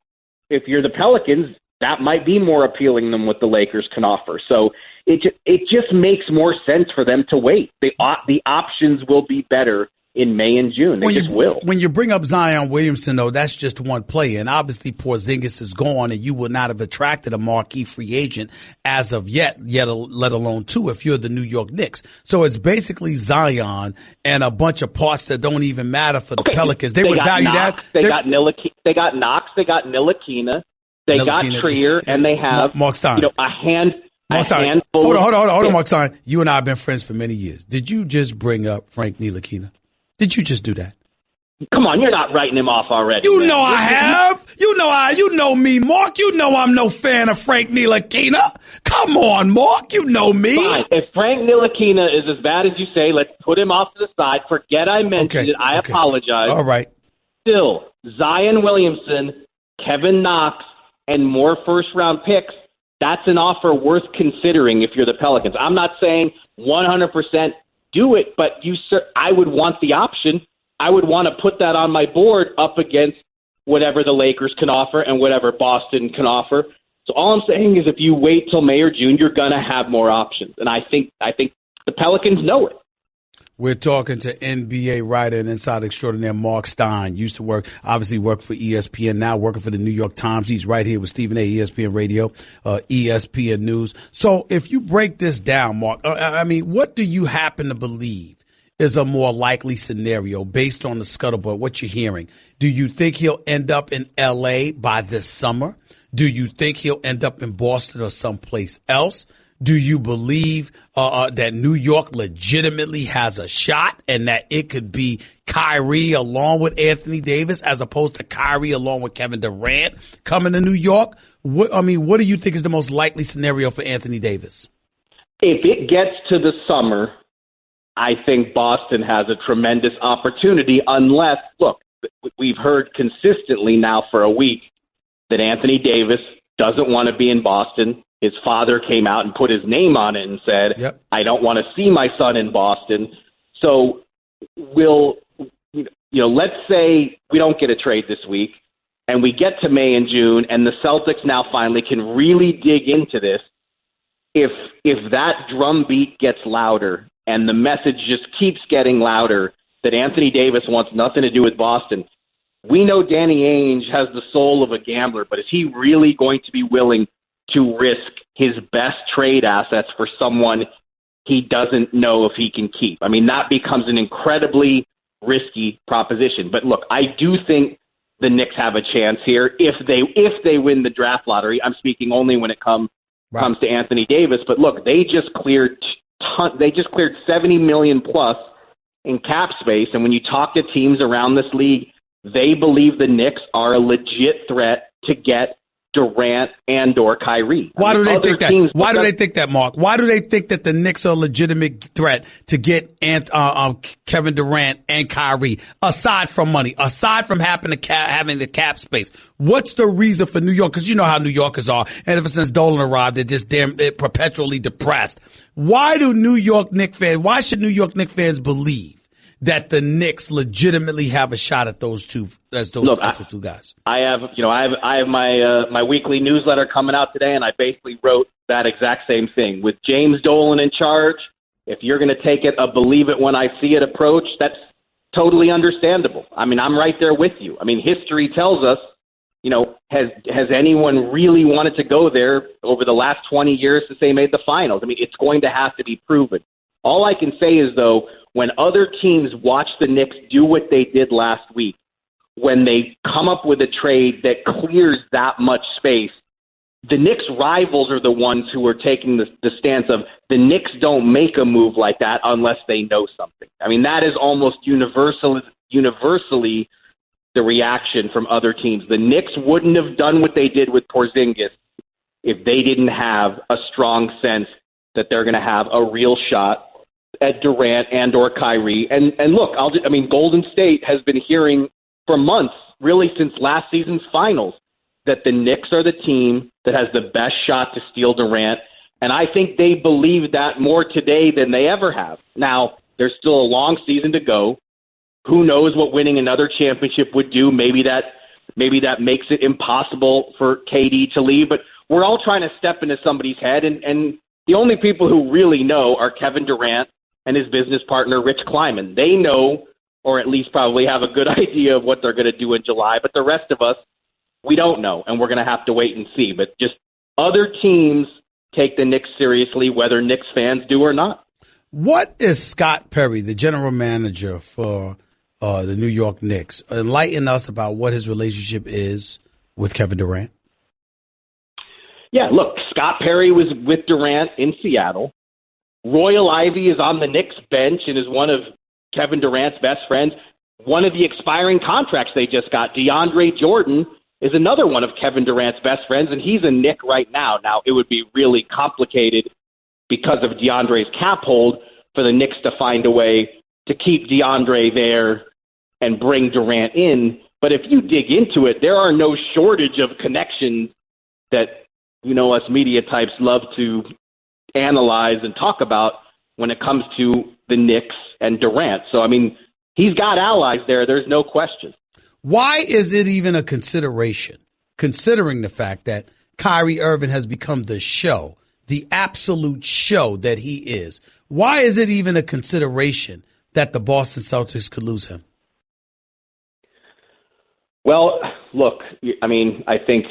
if you're the Pelicans, that might be more appealing than what the Lakers can offer. So it just makes more sense for them to wait. The options will be better in May and June. They just will. When you bring up Zion Williamson, though, that's just one player. And obviously Porzingis is gone, and you would not have attracted a marquee free agent as of yet let alone two, if you're the New York Knicks. So it's basically Zion and a bunch of parts that don't even matter for the Pelicans. They would value Knox, that. They got Knox, they got Ntilikina, they got Trier, and they have Marc Stein. A handful. Hold on, Marc Stein. You and I have been friends for many years. Did you just bring up Frank Ntilikina? Did you just do that? Come on, you're not writing him off already. You know I have. You know me, Mark. You know I'm no fan of Frank Ntilikina. Come on, Mark. You know me. Fine. If Frank Ntilikina is as bad as you say, let's put him off to the side. Forget I mentioned it. I apologize. All right. Still, Zion Williamson, Kevin Knox, and more first-round picks, that's an offer worth considering if you're the Pelicans. I'm not saying 100% do it, but I would want the option. I would want to put that on my board up against whatever the Lakers can offer and whatever Boston can offer. So all I'm saying is if you wait till May or June, you're going to have more options. And I think the Pelicans know it. We're talking to NBA writer and insider extraordinaire Marc Stein. Used to work for ESPN, now working for the New York Times. He's right here with Stephen A., ESPN Radio, ESPN News. So if you break this down, Mark, what do you happen to believe is a more likely scenario based on the scuttlebutt, what you're hearing? Do you think he'll end up in L.A. by this summer? Do you think he'll end up in Boston or someplace else? Do you believe that New York legitimately has a shot and that it could be Kyrie along with Anthony Davis as opposed to Kyrie along with Kevin Durant coming to New York? What do you think is the most likely scenario for Anthony Davis? If it gets to the summer, I think Boston has a tremendous opportunity unless, look, we've heard consistently now for a week that Anthony Davis doesn't want to be in Boston. His father came out and put his name on it and said, yep, I don't want to see my son in Boston. So let's say we don't get a trade this week and we get to May and June and the Celtics now finally can really dig into this. If that drumbeat gets louder and the message just keeps getting louder that Anthony Davis wants nothing to do with Boston, we know Danny Ainge has the soul of a gambler, but is he really going to be willing to risk his best trade assets for someone he doesn't know if he can keep? I mean, that becomes an incredibly risky proposition. But look, I do think the Knicks have a chance here if they win the draft lottery. I'm speaking only when it comes to Anthony Davis. But look, they just cleared $70 million plus in cap space, and when you talk to teams around this league, they believe the Knicks are a legit threat to get Durant and or Kyrie. Why do they think that? Why do they think that, Mark? Why do they think that the Knicks are a legitimate threat to get Kevin Durant and Kyrie? Aside from money, aside from having the cap space, what's the reason for New York? Because you know how New Yorkers are, and ever since Dolan arrived, they're perpetually depressed. Why should New York Knicks fans believe that the Knicks legitimately have a shot at those two those two guys? I have my weekly newsletter coming out today, and I basically wrote that exact same thing. With James Dolan in charge, if you're going to take it a believe it when I see it approach, that's totally understandable. I mean, I'm right there with you. I mean, history tells us, has anyone really wanted to go there over the last 20 years since they made the finals? I mean, it's going to have to be proven. All I can say is, though, when other teams watch the Knicks do what they did last week, when they come up with a trade that clears that much space, the Knicks rivals are the ones who are taking the stance of the Knicks don't make a move like that unless they know something. I mean, that is almost universally the reaction from other teams. The Knicks wouldn't have done what they did with Porzingis if they didn't have a strong sense that they're going to have a real shot at Durant and or Kyrie. And look, Golden State has been hearing for months, really since last season's finals, that the Knicks are the team that has the best shot to steal Durant. And I think they believe that more today than they ever have. Now, there's still a long season to go. Who knows what winning another championship would do? Maybe that makes it impossible for KD to leave. But we're all trying to step into somebody's head. And the only people who really know are Kevin Durant and his business partner, Rich Kleiman. They know, or at least probably have a good idea of what they're going to do in July. But the rest of us, we don't know, and we're going to have to wait and see. But just other teams take the Knicks seriously, whether Knicks fans do or not. What is Scott Perry, the general manager for the New York Knicks? Enlighten us about what his relationship is with Kevin Durant. Yeah, look, Scott Perry was with Durant in Seattle. Royal Ivey is on the Knicks bench and is one of Kevin Durant's best friends. One of the expiring contracts they just got, DeAndre Jordan, is another one of Kevin Durant's best friends, and he's a Knick right now. Now, it would be really complicated because of DeAndre's cap hold for the Knicks to find a way to keep DeAndre there and bring Durant in. But if you dig into it, there are no shortage of connections that, us media types love to analyze and talk about when it comes to the Knicks and Durant. So, he's got allies there. There's no question. Why is it even a consideration, considering the fact that Kyrie Irving has become the show, the absolute show that he is? Why is it even a consideration that the Boston Celtics could lose him? Well, look, I think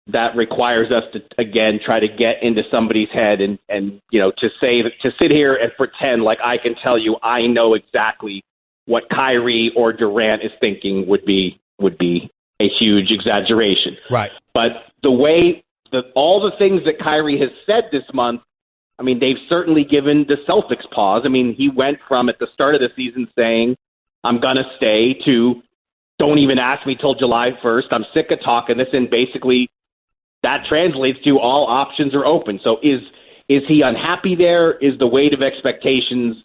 that requires us to, again, try to get into somebody's head and to sit here and pretend like I can tell you I know exactly what Kyrie or Durant is thinking would be a huge exaggeration. Right. But the way all the things that Kyrie has said this month, they've certainly given the Celtics pause. He went from at the start of the season saying, I'm going to stay, to don't even ask me till July 1st. I'm sick of talking this. And basically that translates to all options are open. So is he unhappy there? Is the weight of expectations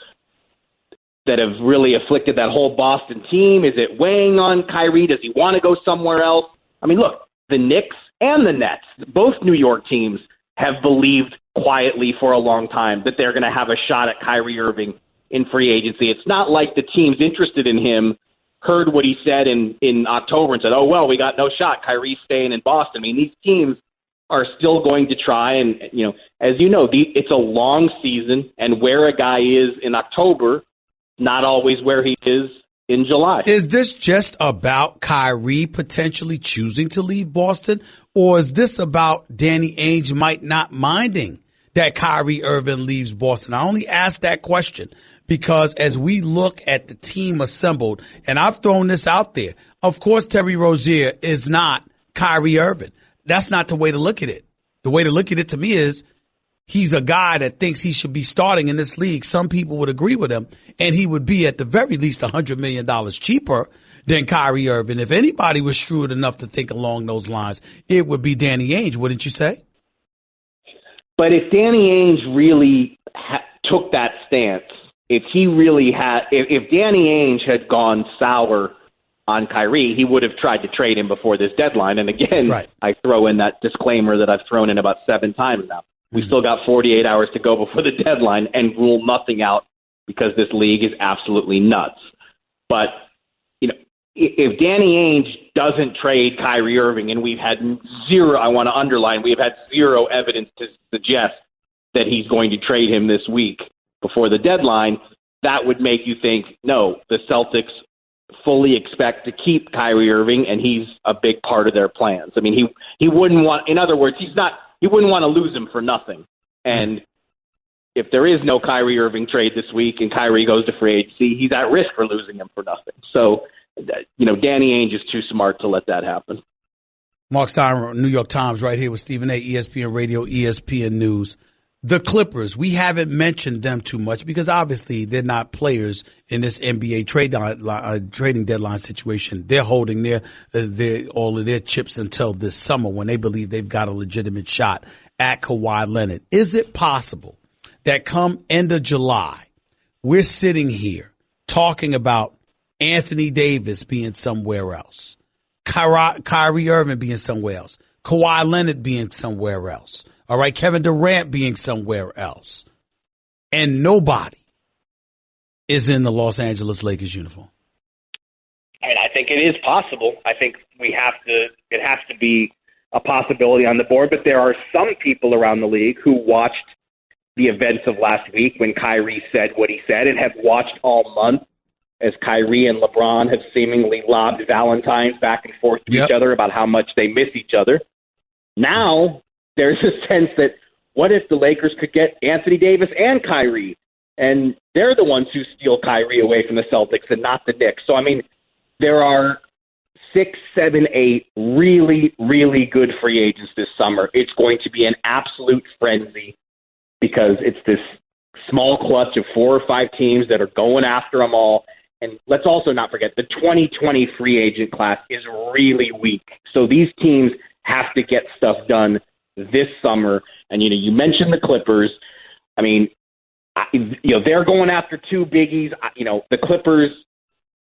that have really afflicted that whole Boston team? Is it weighing on Kyrie? Does he want to go somewhere else? Look, the Knicks and the Nets, both New York teams, have believed quietly for a long time that they're going to have a shot at Kyrie Irving in free agency. It's not like the teams interested in him heard what he said in October and said, oh, well, we got no shot. Kyrie's staying in Boston. These teams are still going to try. And, as you know, it's a long season, and where a guy is in October, not always where he is in July. Is this just about Kyrie potentially choosing to leave Boston, or is this about Danny Ainge might not minding that Kyrie Irving leaves Boston? I only ask that question because as we look at the team assembled, and I've thrown this out there, of course Terry Rozier is not Kyrie Irving. That's not the way to look at it. The way to look at it to me is he's a guy that thinks he should be starting in this league. Some people would agree with him, and he would be at the very least $100 million cheaper than Kyrie Irving. If anybody was shrewd enough to think along those lines, it would be Danny Ainge, wouldn't you say? But if Danny Ainge really took that stance, if Danny Ainge had gone sour on Kyrie, he would have tried to trade him before this deadline. And again, right. I throw in that disclaimer that I've thrown in about 7 times now. We still got 48 hours to go before the deadline and rule nothing out because this league is absolutely nuts. But, if Danny Ainge doesn't trade Kyrie Irving, and we've had zero, I want to underline, we've had zero evidence to suggest that he's going to trade him this week before the deadline, that would make you think, no, the Celtics fully expect to keep Kyrie Irving, and he's a big part of their plans. I mean, he wouldn't want, in other words, he wouldn't want to lose him for nothing. And if there is no Kyrie Irving trade this week and Kyrie goes to free agency, he's at risk for losing him for nothing. So, Danny Ainge is too smart to let that happen. Marc Stein, New York Times, right here with Stephen A., ESPN Radio, ESPN News. The Clippers, we haven't mentioned them too much because obviously they're not players in this NBA trading deadline situation. They're holding all of their chips until this summer when they believe they've got a legitimate shot at Kawhi Leonard. Is it possible that come end of July, we're sitting here talking about Anthony Davis being somewhere else, Kyrie Irving being somewhere else, Kawhi Leonard being somewhere else, all right, Kevin Durant being somewhere else, and nobody is in the Los Angeles Lakers uniform? I think it is possible. I think it has to be a possibility on the board, but there are some people around the league who watched the events of last week when Kyrie said what he said and have watched all month as Kyrie and LeBron have seemingly lobbed Valentines back and forth to each other about how much they miss each other. Now there's a sense that what if the Lakers could get Anthony Davis and Kyrie, and they're the ones who steal Kyrie away from the Celtics and not the Knicks. So, I mean, there are 6, 7, 8 really, really good free agents this summer. It's going to be an absolute frenzy because it's this small clutch of 4 or 5 teams that are going after them all. And let's also not forget, the 2020 free agent class is really weak. So these teams have to get stuff done this summer. And, you mentioned the Clippers. I mean, they're going after 2 biggies. The Clippers,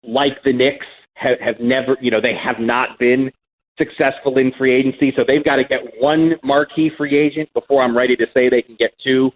like the Knicks, have never, they have not been successful in free agency. So they've got to get 1 marquee free agent before I'm ready to say they can get 2.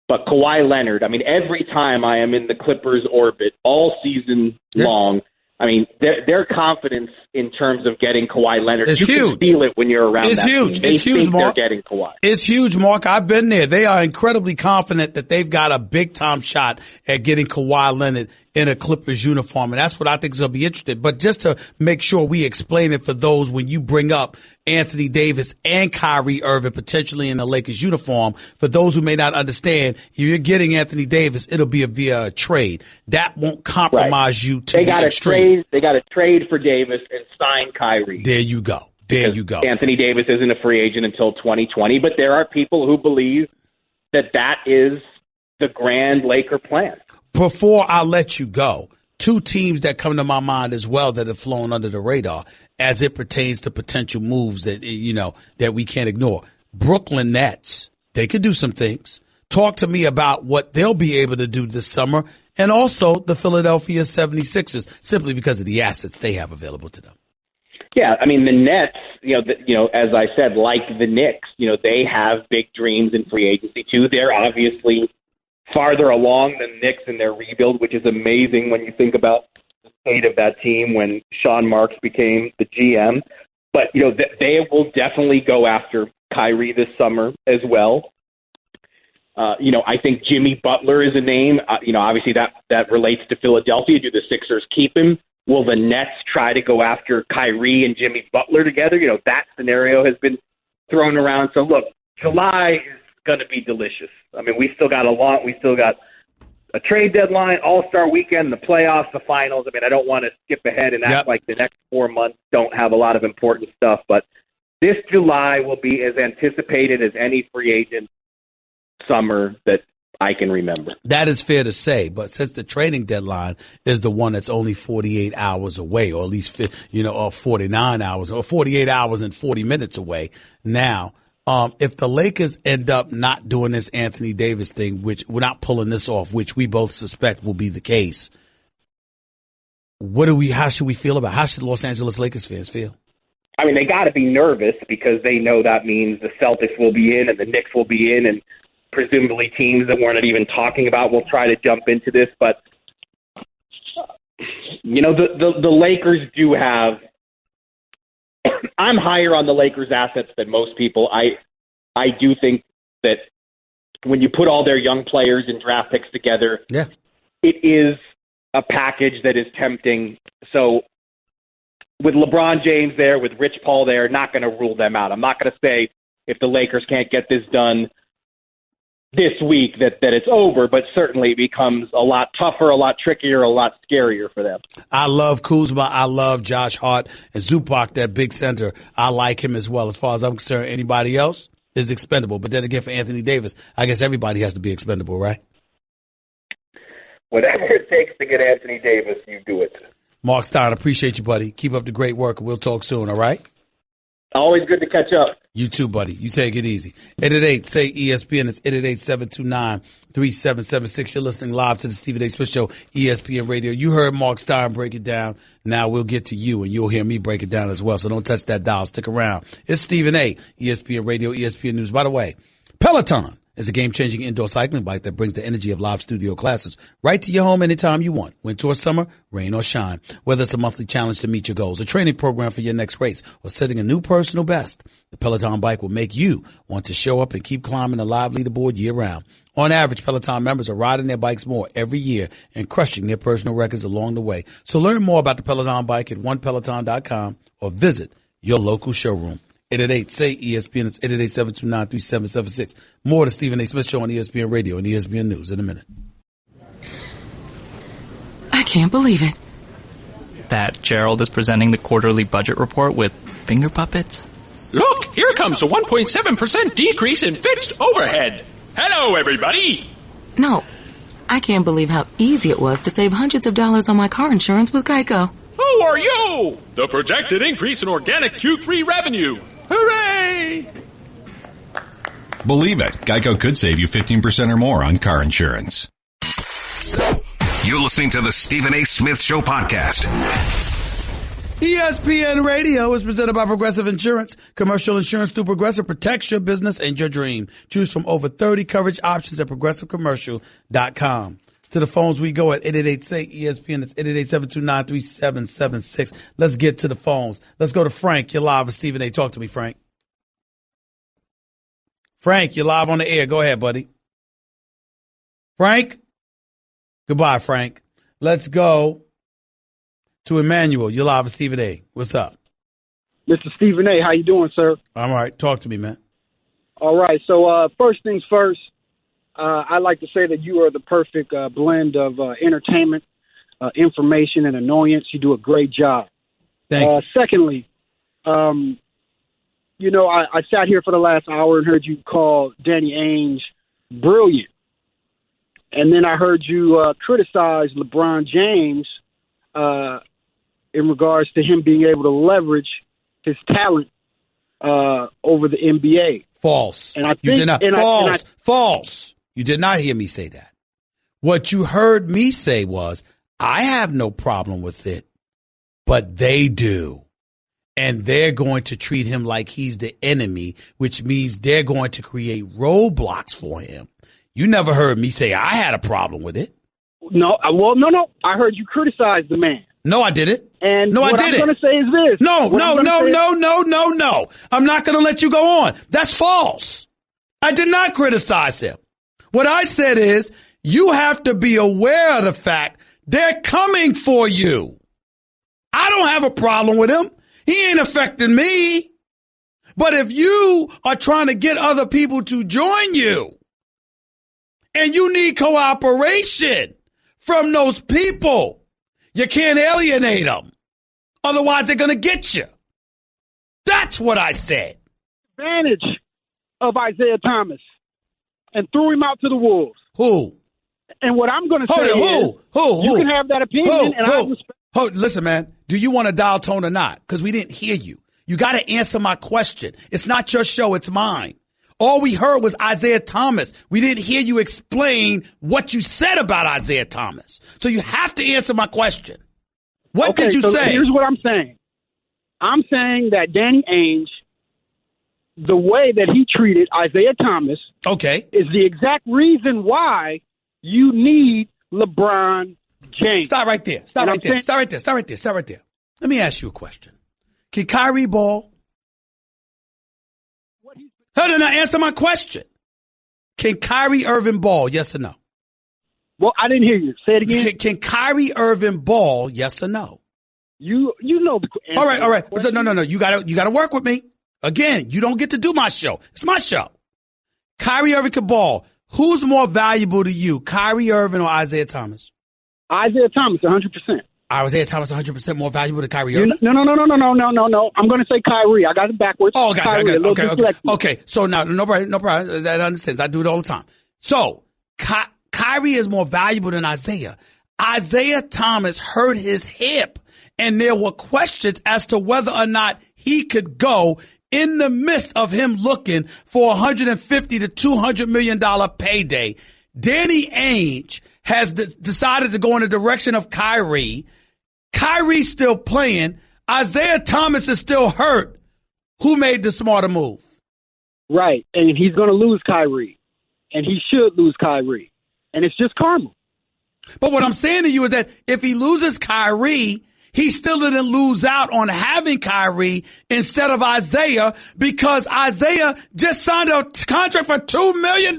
But Kawhi Leonard, I mean, every time I am in the Clippers' orbit all season long, I mean, their confidence in terms of getting Kawhi Leonard, you can feel it when you're around that team. They think they're getting Kawhi. It's huge, Mark. I've been there. They are incredibly confident that they've got a big-time shot at getting Kawhi Leonard in a Clippers uniform, and that's what I think is going to be interesting. But just to make sure we explain it for those when you bring up Anthony Davis and Kyrie Irving potentially in the Lakers uniform, for those who may not understand, if you're getting Anthony Davis, it'll be via a trade. That won't compromise you to the extreme. They got to trade for Davis and sign Kyrie. There you go. Anthony Davis isn't a free agent until 2020, but there are people who believe that is the grand Laker plan. Before I let you go, 2 teams that come to my mind as well that have flown under the radar as it pertains to potential moves that, that we can't ignore. Brooklyn Nets, they could do some things. Talk to me about what they'll be able to do this summer, and also the Philadelphia 76ers, simply because of the assets they have available to them. Yeah, I mean, the Nets, as I said, like the Knicks, they have big dreams in free agency too. They're obviously farther along than Knicks in their rebuild, which is amazing when you think about the state of that team when Sean Marks became the GM. But, they will definitely go after Kyrie this summer as well. I think Jimmy Butler is a name. Obviously that relates to Philadelphia. Do the Sixers keep him? Will the Nets try to go after Kyrie and Jimmy Butler together? That scenario has been thrown around. So, look, July is going to be delicious. I mean, we still got a trade deadline, All-Star weekend, the playoffs, the finals. I mean, I don't want to skip ahead and act like the next 4 months don't have a lot of important stuff, but this July will be as anticipated as any free agent summer that I can remember. That is fair to say, but since the trading deadline is the one that's only 48 hours away, or at least, or 49 hours, or 48 hours and 40 minutes away now, if the Lakers end up not doing this Anthony Davis thing, which we're not pulling this off, which we both suspect will be the case, how should we feel about it? How should Los Angeles Lakers fans feel? I mean, they got to be nervous because they know that means the Celtics will be in and the Knicks will be in, and presumably teams that we're not even talking about will try to jump into this. But, the Lakers do have – I'm higher on the Lakers' assets than most people. I do think that when you put all their young players and draft picks together, it is a package that is tempting. So with LeBron James there, with Rich Paul there, not going to rule them out. I'm not going to say if the Lakers can't get this done this week that it's over, but certainly it becomes a lot tougher, a lot trickier, a lot scarier for them. I love Kuzma. I love Josh Hart and Zubac, that big center. I like him as well. As far as I'm concerned, anybody else is expendable. But then again, for Anthony Davis, I guess everybody has to be expendable, right? Whatever it takes to get Anthony Davis, you do it. Marc Stein, appreciate you, buddy. Keep up the great work. We'll talk soon, all right? Always good to catch up. You too, buddy. You take it easy. 888, say ESPN. It's 888-729-3776. You're listening live to the Stephen A. Smith Show, ESPN Radio. You heard Marc Stein break it down. Now we'll get to you, and you'll hear me break it down as well. So don't touch that dial. Stick around. It's Stephen A., ESPN Radio, ESPN News. By the way, Peloton is a game-changing indoor cycling bike that brings the energy of live studio classes right to your home anytime you want. Winter or summer, rain or shine. Whether it's a monthly challenge to meet your goals, a training program for your next race, or setting a new personal best, the Peloton bike will make you want to show up and keep climbing the live leaderboard year-round. On average, Peloton members are riding their bikes more every year and crushing their personal records along the way. So learn more about the Peloton bike at onepeloton.com or visit your local showroom. 888, say ESPN. It's 888-729-3776. More to Stephen A. Smith Show on ESPN Radio and ESPN News in a minute. I can't believe it. That Gerald is presenting the quarterly budget report with finger puppets? Look, here comes a 1.7% decrease in fixed overhead. Hello, everybody. No, I can't believe how easy it was to save hundreds of dollars on my car insurance with GEICO. Who are you? The projected increase in organic Q3 revenue. Hooray! Believe it, Geico could save you 15% or more on car insurance. You're listening to the Stephen A. Smith Show podcast. ESPN Radio is presented by Progressive Insurance. Commercial insurance through Progressive protects your business and your dream. Choose from over 30 coverage options at progressivecommercial.com. To the phones we go at 888-SAY-ESPN. It's 888-729-3776. Let's get to the phones. Let's go to Frank. You're live with Stephen A. Talk to me, Frank. Frank, you're live on the air. Go ahead, buddy. Frank? Goodbye, Frank. Let's go to Emmanuel. You're live with Stephen A. What's up? Mr. Stephen A., how you doing, sir? I'm all right. Talk to me, man. All right. So first things first, I like to say that you are the perfect blend of entertainment, information, and annoyance. You do a great job. Thank you. Secondly, I sat here for the last hour and heard you call Danny Ainge brilliant. And then I heard you criticize LeBron James in regards to him being able to leverage his talent over the NBA. False. And I think, you did not. False. You did not hear me say that. What you heard me say was, I have no problem with it, but they do. And they're going to treat him like he's the enemy, which means they're going to create roadblocks for him. You never heard me say I had a problem with it. No. I heard you criticize the man. No, I didn't. And no, what I didn't. I'm going to say is this. No. I'm not going to let you go on. That's false. I did not criticize him. What I said is, you have to be aware of the fact they're coming for you. I don't have a problem with him. He ain't affecting me. But if you are trying to get other people to join you and you need cooperation from those people, you can't alienate them. Otherwise, they're going to get you. That's what I said. Advantage of Isaiah Thomas and threw him out to the Wolves. Who? And what I'm going to say is, you can have that opinion, and I respect. Listen, man, do you want to dial tone or not? Because we didn't hear you. You got to answer my question. It's not your show, it's mine. All we heard was Isaiah Thomas. We didn't hear you explain what you said about Isaiah Thomas. So you have to answer my question. What did you say? Here's what I'm saying. I'm saying that Danny Ainge the way that he treated Isaiah Thomas is the exact reason why you need LeBron James. Stop right there. Stop right there. Let me ask you a question. Can Kyrie ball? No, answer my question. Can Kyrie Irving ball, yes or no? Well, I didn't hear you. Say it again. Can Kyrie Irving ball, yes or no? You know the answer. All right. No. You gotta work with me. Again, you don't get to do my show. It's my show. Kyrie Irving can ball. Who's more valuable to you, Kyrie Irving or Isaiah Thomas? Isaiah Thomas, 100%. Isaiah Thomas, 100% more valuable than Kyrie Irving? No. I'm going to say Kyrie. I got it backwards. Oh, got it. Okay. So now, no problem. That understands. I do it all the time. So, Kyrie is more valuable than Isaiah. Isaiah Thomas hurt his hip, and there were questions as to whether or not he could go in the midst of him looking for $150 to $200 million payday. Danny Ainge has decided to go in the direction of Kyrie. Kyrie's still playing. Isaiah Thomas is still hurt. Who made the smarter move? Right, and he's going to lose Kyrie, and he should lose Kyrie, and it's just karma. But what I'm saying to you is that if he loses Kyrie, he still didn't lose out on having Kyrie instead of Isaiah, because Isaiah just signed a contract for $2 million.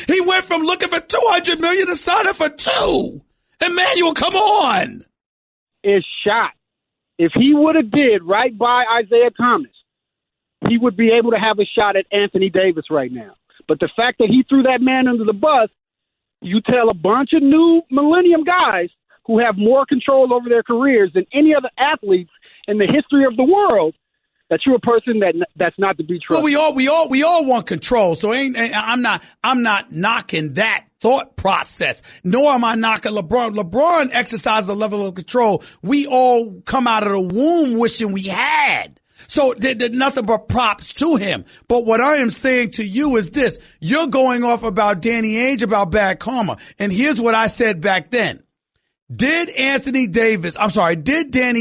He went from looking for $200 million to signing for $2 million. Emmanuel, come on. Is shot. If he would have did right by Isaiah Thomas, he would be able to have a shot at Anthony Davis right now. But the fact that he threw that man under the bus, you tell a bunch of new millennium guys who have more control over their careers than any other athletes in the history of the world that you're a person that's not to be trusted. Well, we all want control. So I'm not knocking that thought process, nor am I knocking LeBron. LeBron exercises a level of control we all come out of the womb wishing we had. So there's nothing but props to him. But what I am saying to you is this. You're going off about Danny Ainge, about bad karma. And here's what I said back then. Did Danny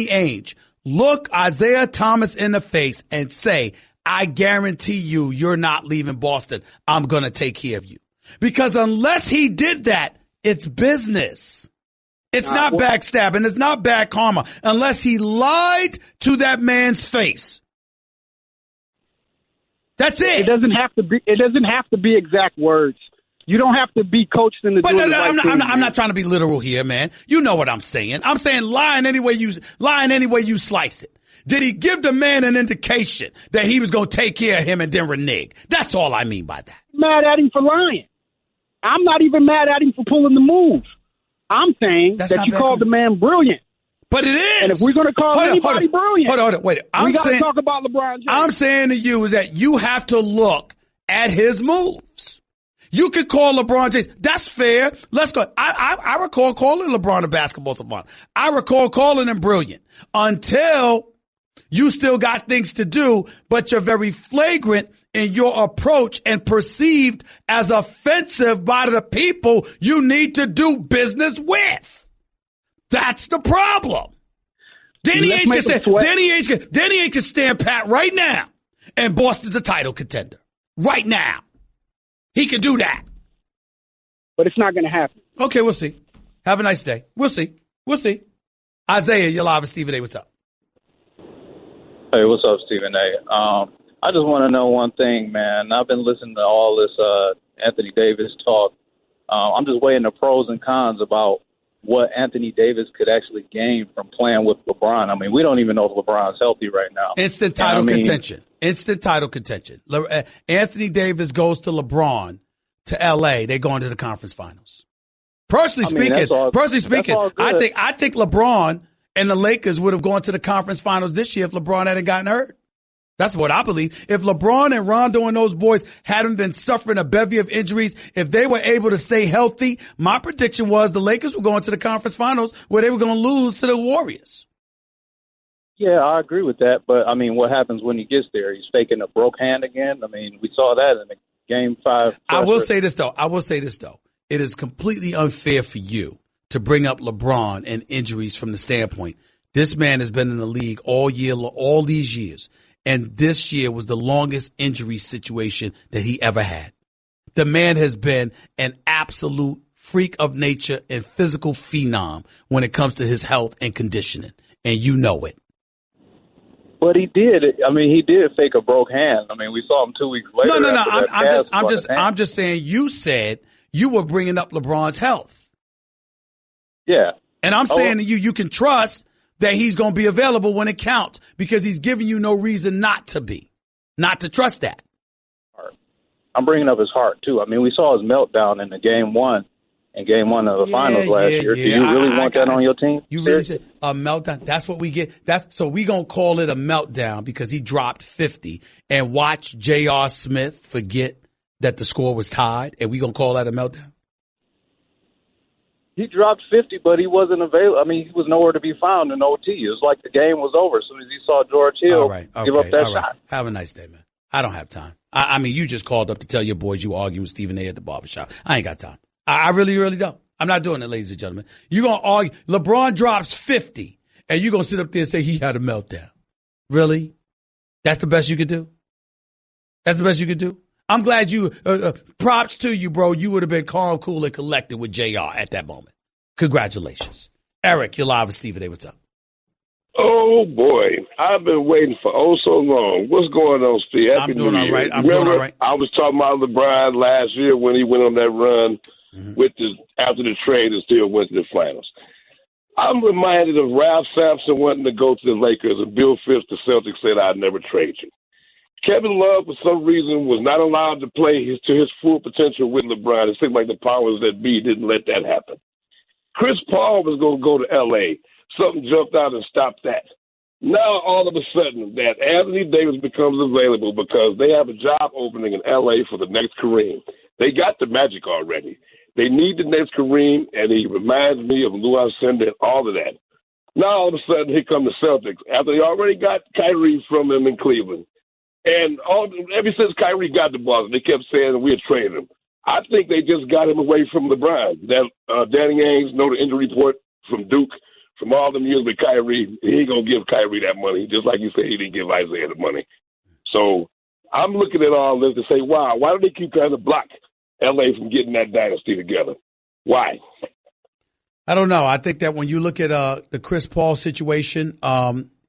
Ainge look Isaiah Thomas in the face and say, I guarantee you're not leaving Boston. I'm going to take care of you? Because unless he did that, it's business. It's not backstabbing. It's not bad karma. Unless he lied to that man's face. That's it. It doesn't have to be exact words. You don't have to be coached in the. But I'm not trying to be literal here, man. You know what I'm saying. I'm saying lying any way you slice it. Did he give the man an indication that he was going to take care of him and then renege? That's all I mean by that. Mad at him for lying. I'm not even mad at him for pulling the move. I'm saying that you called the man brilliant. But it is. And if we're going to call anybody brilliant, hold on, wait. We got to talk about LeBron James. I'm saying to you is that you have to look at his moves. You could call LeBron James. That's fair. Let's go. I recall calling LeBron a basketball savant. I recall calling him brilliant until you still got things to do, but you're very flagrant in your approach and perceived as offensive by the people you need to do business with. That's the problem. Danny Ainge can stand pat right now, and Boston's a title contender right now. He can do that. But it's not going to happen. Okay, we'll see. Have a nice day. We'll see. Isaiah, you're live with Stephen A. What's up? Hey, what's up, Stephen A.? I just want to know one thing, man. I've been listening to all this Anthony Davis talk. I'm just weighing the pros and cons about what Anthony Davis could actually gain from playing with LeBron. I mean, we don't even know if LeBron's healthy right now. Instant title contention. Anthony Davis goes to LeBron to L.A. They go into the conference finals. Personally speaking, I think LeBron and the Lakers would have gone to the conference finals this year if LeBron hadn't gotten hurt. That's what I believe. If LeBron and Rondo and those boys hadn't been suffering a bevy of injuries, if they were able to stay healthy, my prediction was the Lakers were going to the conference finals where they were going to lose to the Warriors. Yeah, I agree with that. But, I mean, what happens when he gets there? He's faking a broke hand again? I mean, we saw that in the Game 5. I will say this, though. It is completely unfair for you to bring up LeBron and injuries from the standpoint. This man has been in the league all these years. And this year was the longest injury situation that he ever had. The man has been an absolute freak of nature and physical phenom when it comes to his health and conditioning. And you know it. But he did. I mean, he did fake a broke hand. I mean, we saw him 2 weeks later. No. I'm just saying. You said you were bringing up LeBron's health. Yeah. And I'm saying to you, you can trust that he's going to be available when it counts because he's giving you no reason not to trust that. I'm bringing up his heart too. I mean, we saw his meltdown in the game one of the finals last year. Do you really want that on your team? You really said a meltdown? That's what we get. So we going to call it a meltdown because he dropped 50 and watch J.R. Smith forget that the score was tied, and we going to call that a meltdown? He dropped 50, but he wasn't available. I mean, he was nowhere to be found in OT. It was like the game was over as soon as he saw George Hill give up that shot. Have a nice day, man. I don't have time. I mean, you just called up to tell your boys you arguing with Stephen A. at the barbershop. I ain't got time. I really, really don't. I'm not doing it, ladies and gentlemen. You're going to argue. LeBron drops 50, and you're going to sit up there and say he had a meltdown. Really? That's the best you could do? That's the best you could do? I'm glad you, props to you, bro. You would have been calm, cool, and collected with JR at that moment. Congratulations. Eric, you're live with Stephen A. What's up? Oh, boy. I've been waiting for so long. What's going on, Steve? Happy I'm doing New all Year. right. I'm Remember, doing all right. I was talking about LeBron last year when he went on that run after the trade and still went to the finals. I'm reminded of Ralph Sampson wanting to go to the Lakers and Bill Phipps, the Celtics, said, I'd never trade you. Kevin Love, for some reason, was not allowed to play to his full potential with LeBron. It seemed like the powers that be didn't let that happen. Chris Paul was going to go to L.A. Something jumped out and stopped that. Now, all of a sudden, that Anthony Davis becomes available because they have a job opening in L.A. for the next Kareem. They got the Magic already. They need the next Kareem, and he reminds me of Lou Alcindor and all of that. Now, all of a sudden, here come the Celtics, after they already got Kyrie from him in Cleveland. And ever since Kyrie got to Boston, they kept saying we'll trade him. I think they just got him away from LeBron. That Danny Ainge know the injury report from Duke, from all them years with Kyrie. He ain't going to give Kyrie that money, just like you said he didn't give Isaiah the money. So I'm looking at all this to say, wow, why do they keep trying to block L.A. from getting that dynasty together? Why? I don't know. I think that when you look at the Chris Paul situation,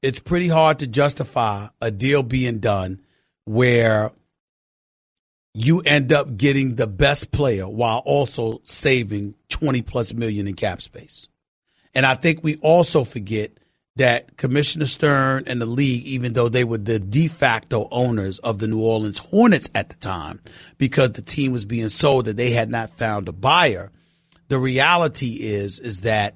it's pretty hard to justify a deal being done where you end up getting the best player while also saving $20+ million in cap space. And I think we also forget that Commissioner Stern and the league, even though they were the de facto owners of the New Orleans Hornets at the time, because the team was being sold that they had not found a buyer, the reality is that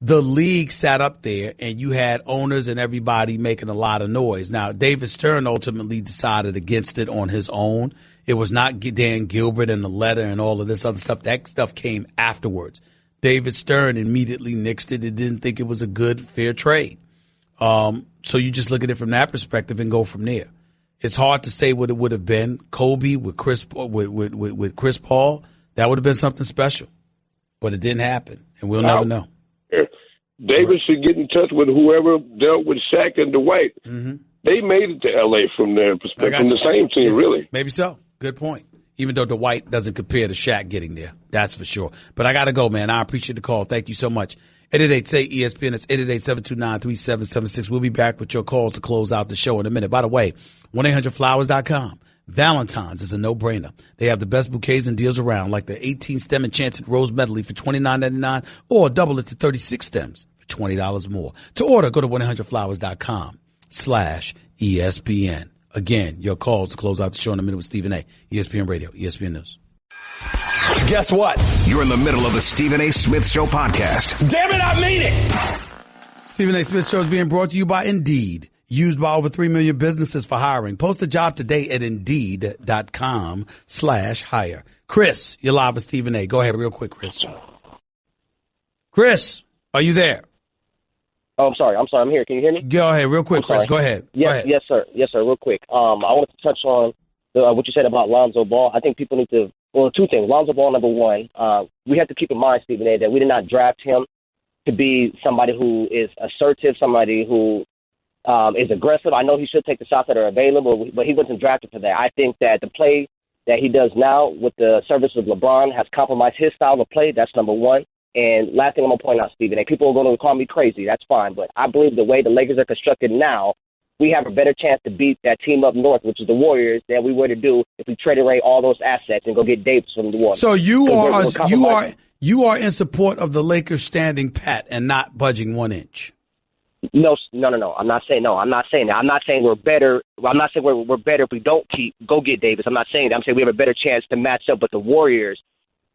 the league sat up there and you had owners and everybody making a lot of noise. Now, David Stern ultimately decided against it on his own. It was not Dan Gilbert and the letter and all of this other stuff. That stuff came afterwards. David Stern immediately nixed it and didn't think it was a good, fair trade. So you just look at it from that perspective and go from there. It's hard to say what it would have been. Kobe with Chris Paul, that would have been something special. But it didn't happen, and we'll never know. David should get in touch with whoever dealt with Shaq and Dwight. Mm-hmm. They made it to L.A. from their perspective, from the same team, really. Maybe so. Good point. Even though Dwight doesn't compare to Shaq getting there. That's for sure. But I got to go, man. I appreciate the call. Thank you so much. 888-SAY-ESPN. It's 888-729-3776. We'll be back with your calls to close out the show in a minute. By the way, 1-800-Flowers.com. Valentine's is a no-brainer. They have the best bouquets and deals around, like the 18-stem Enchanted Rose Medley for $29.99 or double it to 36 stems for $20 more. To order, go to 1-800-Flowers.com/ESPN. Again, your calls to close out the show in a minute with Stephen A. ESPN Radio, ESPN News. Guess what? You're in the middle of the Stephen A. Smith Show podcast. Damn it, I mean it! Stephen A. Smith Show is being brought to you by Indeed. Used by over 3 million businesses for hiring. Post a job today at Indeed.com/hire. Chris, you're live with Stephen A. Go ahead real quick, Chris. Chris, are you there? Oh, I'm sorry. I'm here. Can you hear me? Go ahead real quick, Chris. Go ahead. Yes, sir. Real quick. I wanted to touch on what you said about Lonzo Ball. I think people need to, two things. Lonzo Ball, number one, we have to keep in mind, Stephen A., that we did not draft him to be somebody who is assertive, somebody who is aggressive. I know he should take the shots that are available, but he wasn't drafted for that. I think that the play that he does now with the service of LeBron has compromised his style of play. That's number one. And last thing I'm going to point out, Stephen, and people are going to call me crazy. That's fine. But I believe the way the Lakers are constructed now, we have a better chance to beat that team up north, which is the Warriors, than we were to do if we traded away all those assets and go get Davis from the Warriors. So you are in support of the Lakers standing pat and not budging 1 inch. No. I'm not saying no. I'm not saying that. I'm not saying we're better. I'm not saying we're better if we don't go get Davis. I'm not saying that. I'm saying we have a better chance to match up with the Warriors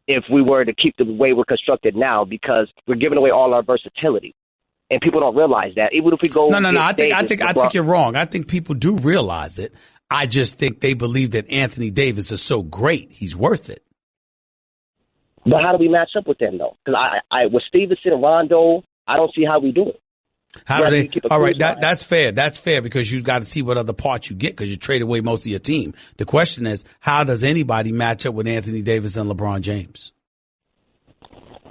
if we were to keep the way we're constructed now, because we're giving away all our versatility, and people don't realize that. Even if we go, no. I think you're wrong. I think people do realize it. I just think they believe that Anthony Davis is so great, he's worth it. But how do we match up with them though? Because I with Stevenson and Rondo, I don't see how we do it. How do they? All right, that's fair. That's fair because you got to see what other parts you get because you trade away most of your team. The question is, how does anybody match up with Anthony Davis and LeBron James?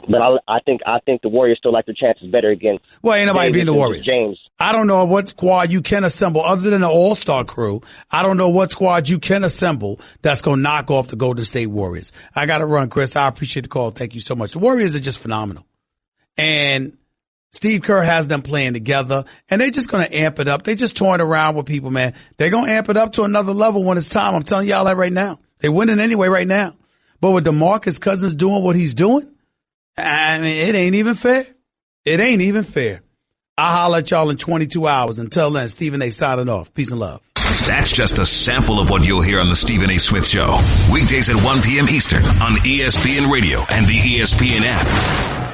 But I think the Warriors still like their chances better against. Well, ain't nobody beating the Warriors. James. I don't know what squad you can assemble other than the All-Star crew. I don't know what squad you can assemble that's going to knock off the Golden State Warriors. I got to run, Chris. I appreciate the call. Thank you so much. The Warriors are just phenomenal. And Steve Kerr has them playing together, and they're just going to amp it up. They just toying around with people, man. They're going to amp it up to another level when it's time. I'm telling y'all that right now. They're winning anyway right now. But with DeMarcus Cousins doing what he's doing, I mean, it ain't even fair. It ain't even fair. I'll holler at y'all in 22 hours. Until then, Stephen A. signing off. Peace and love. That's just a sample of what you'll hear on the Stephen A. Smith Show. Weekdays at 1 p.m. Eastern on ESPN Radio and the ESPN app.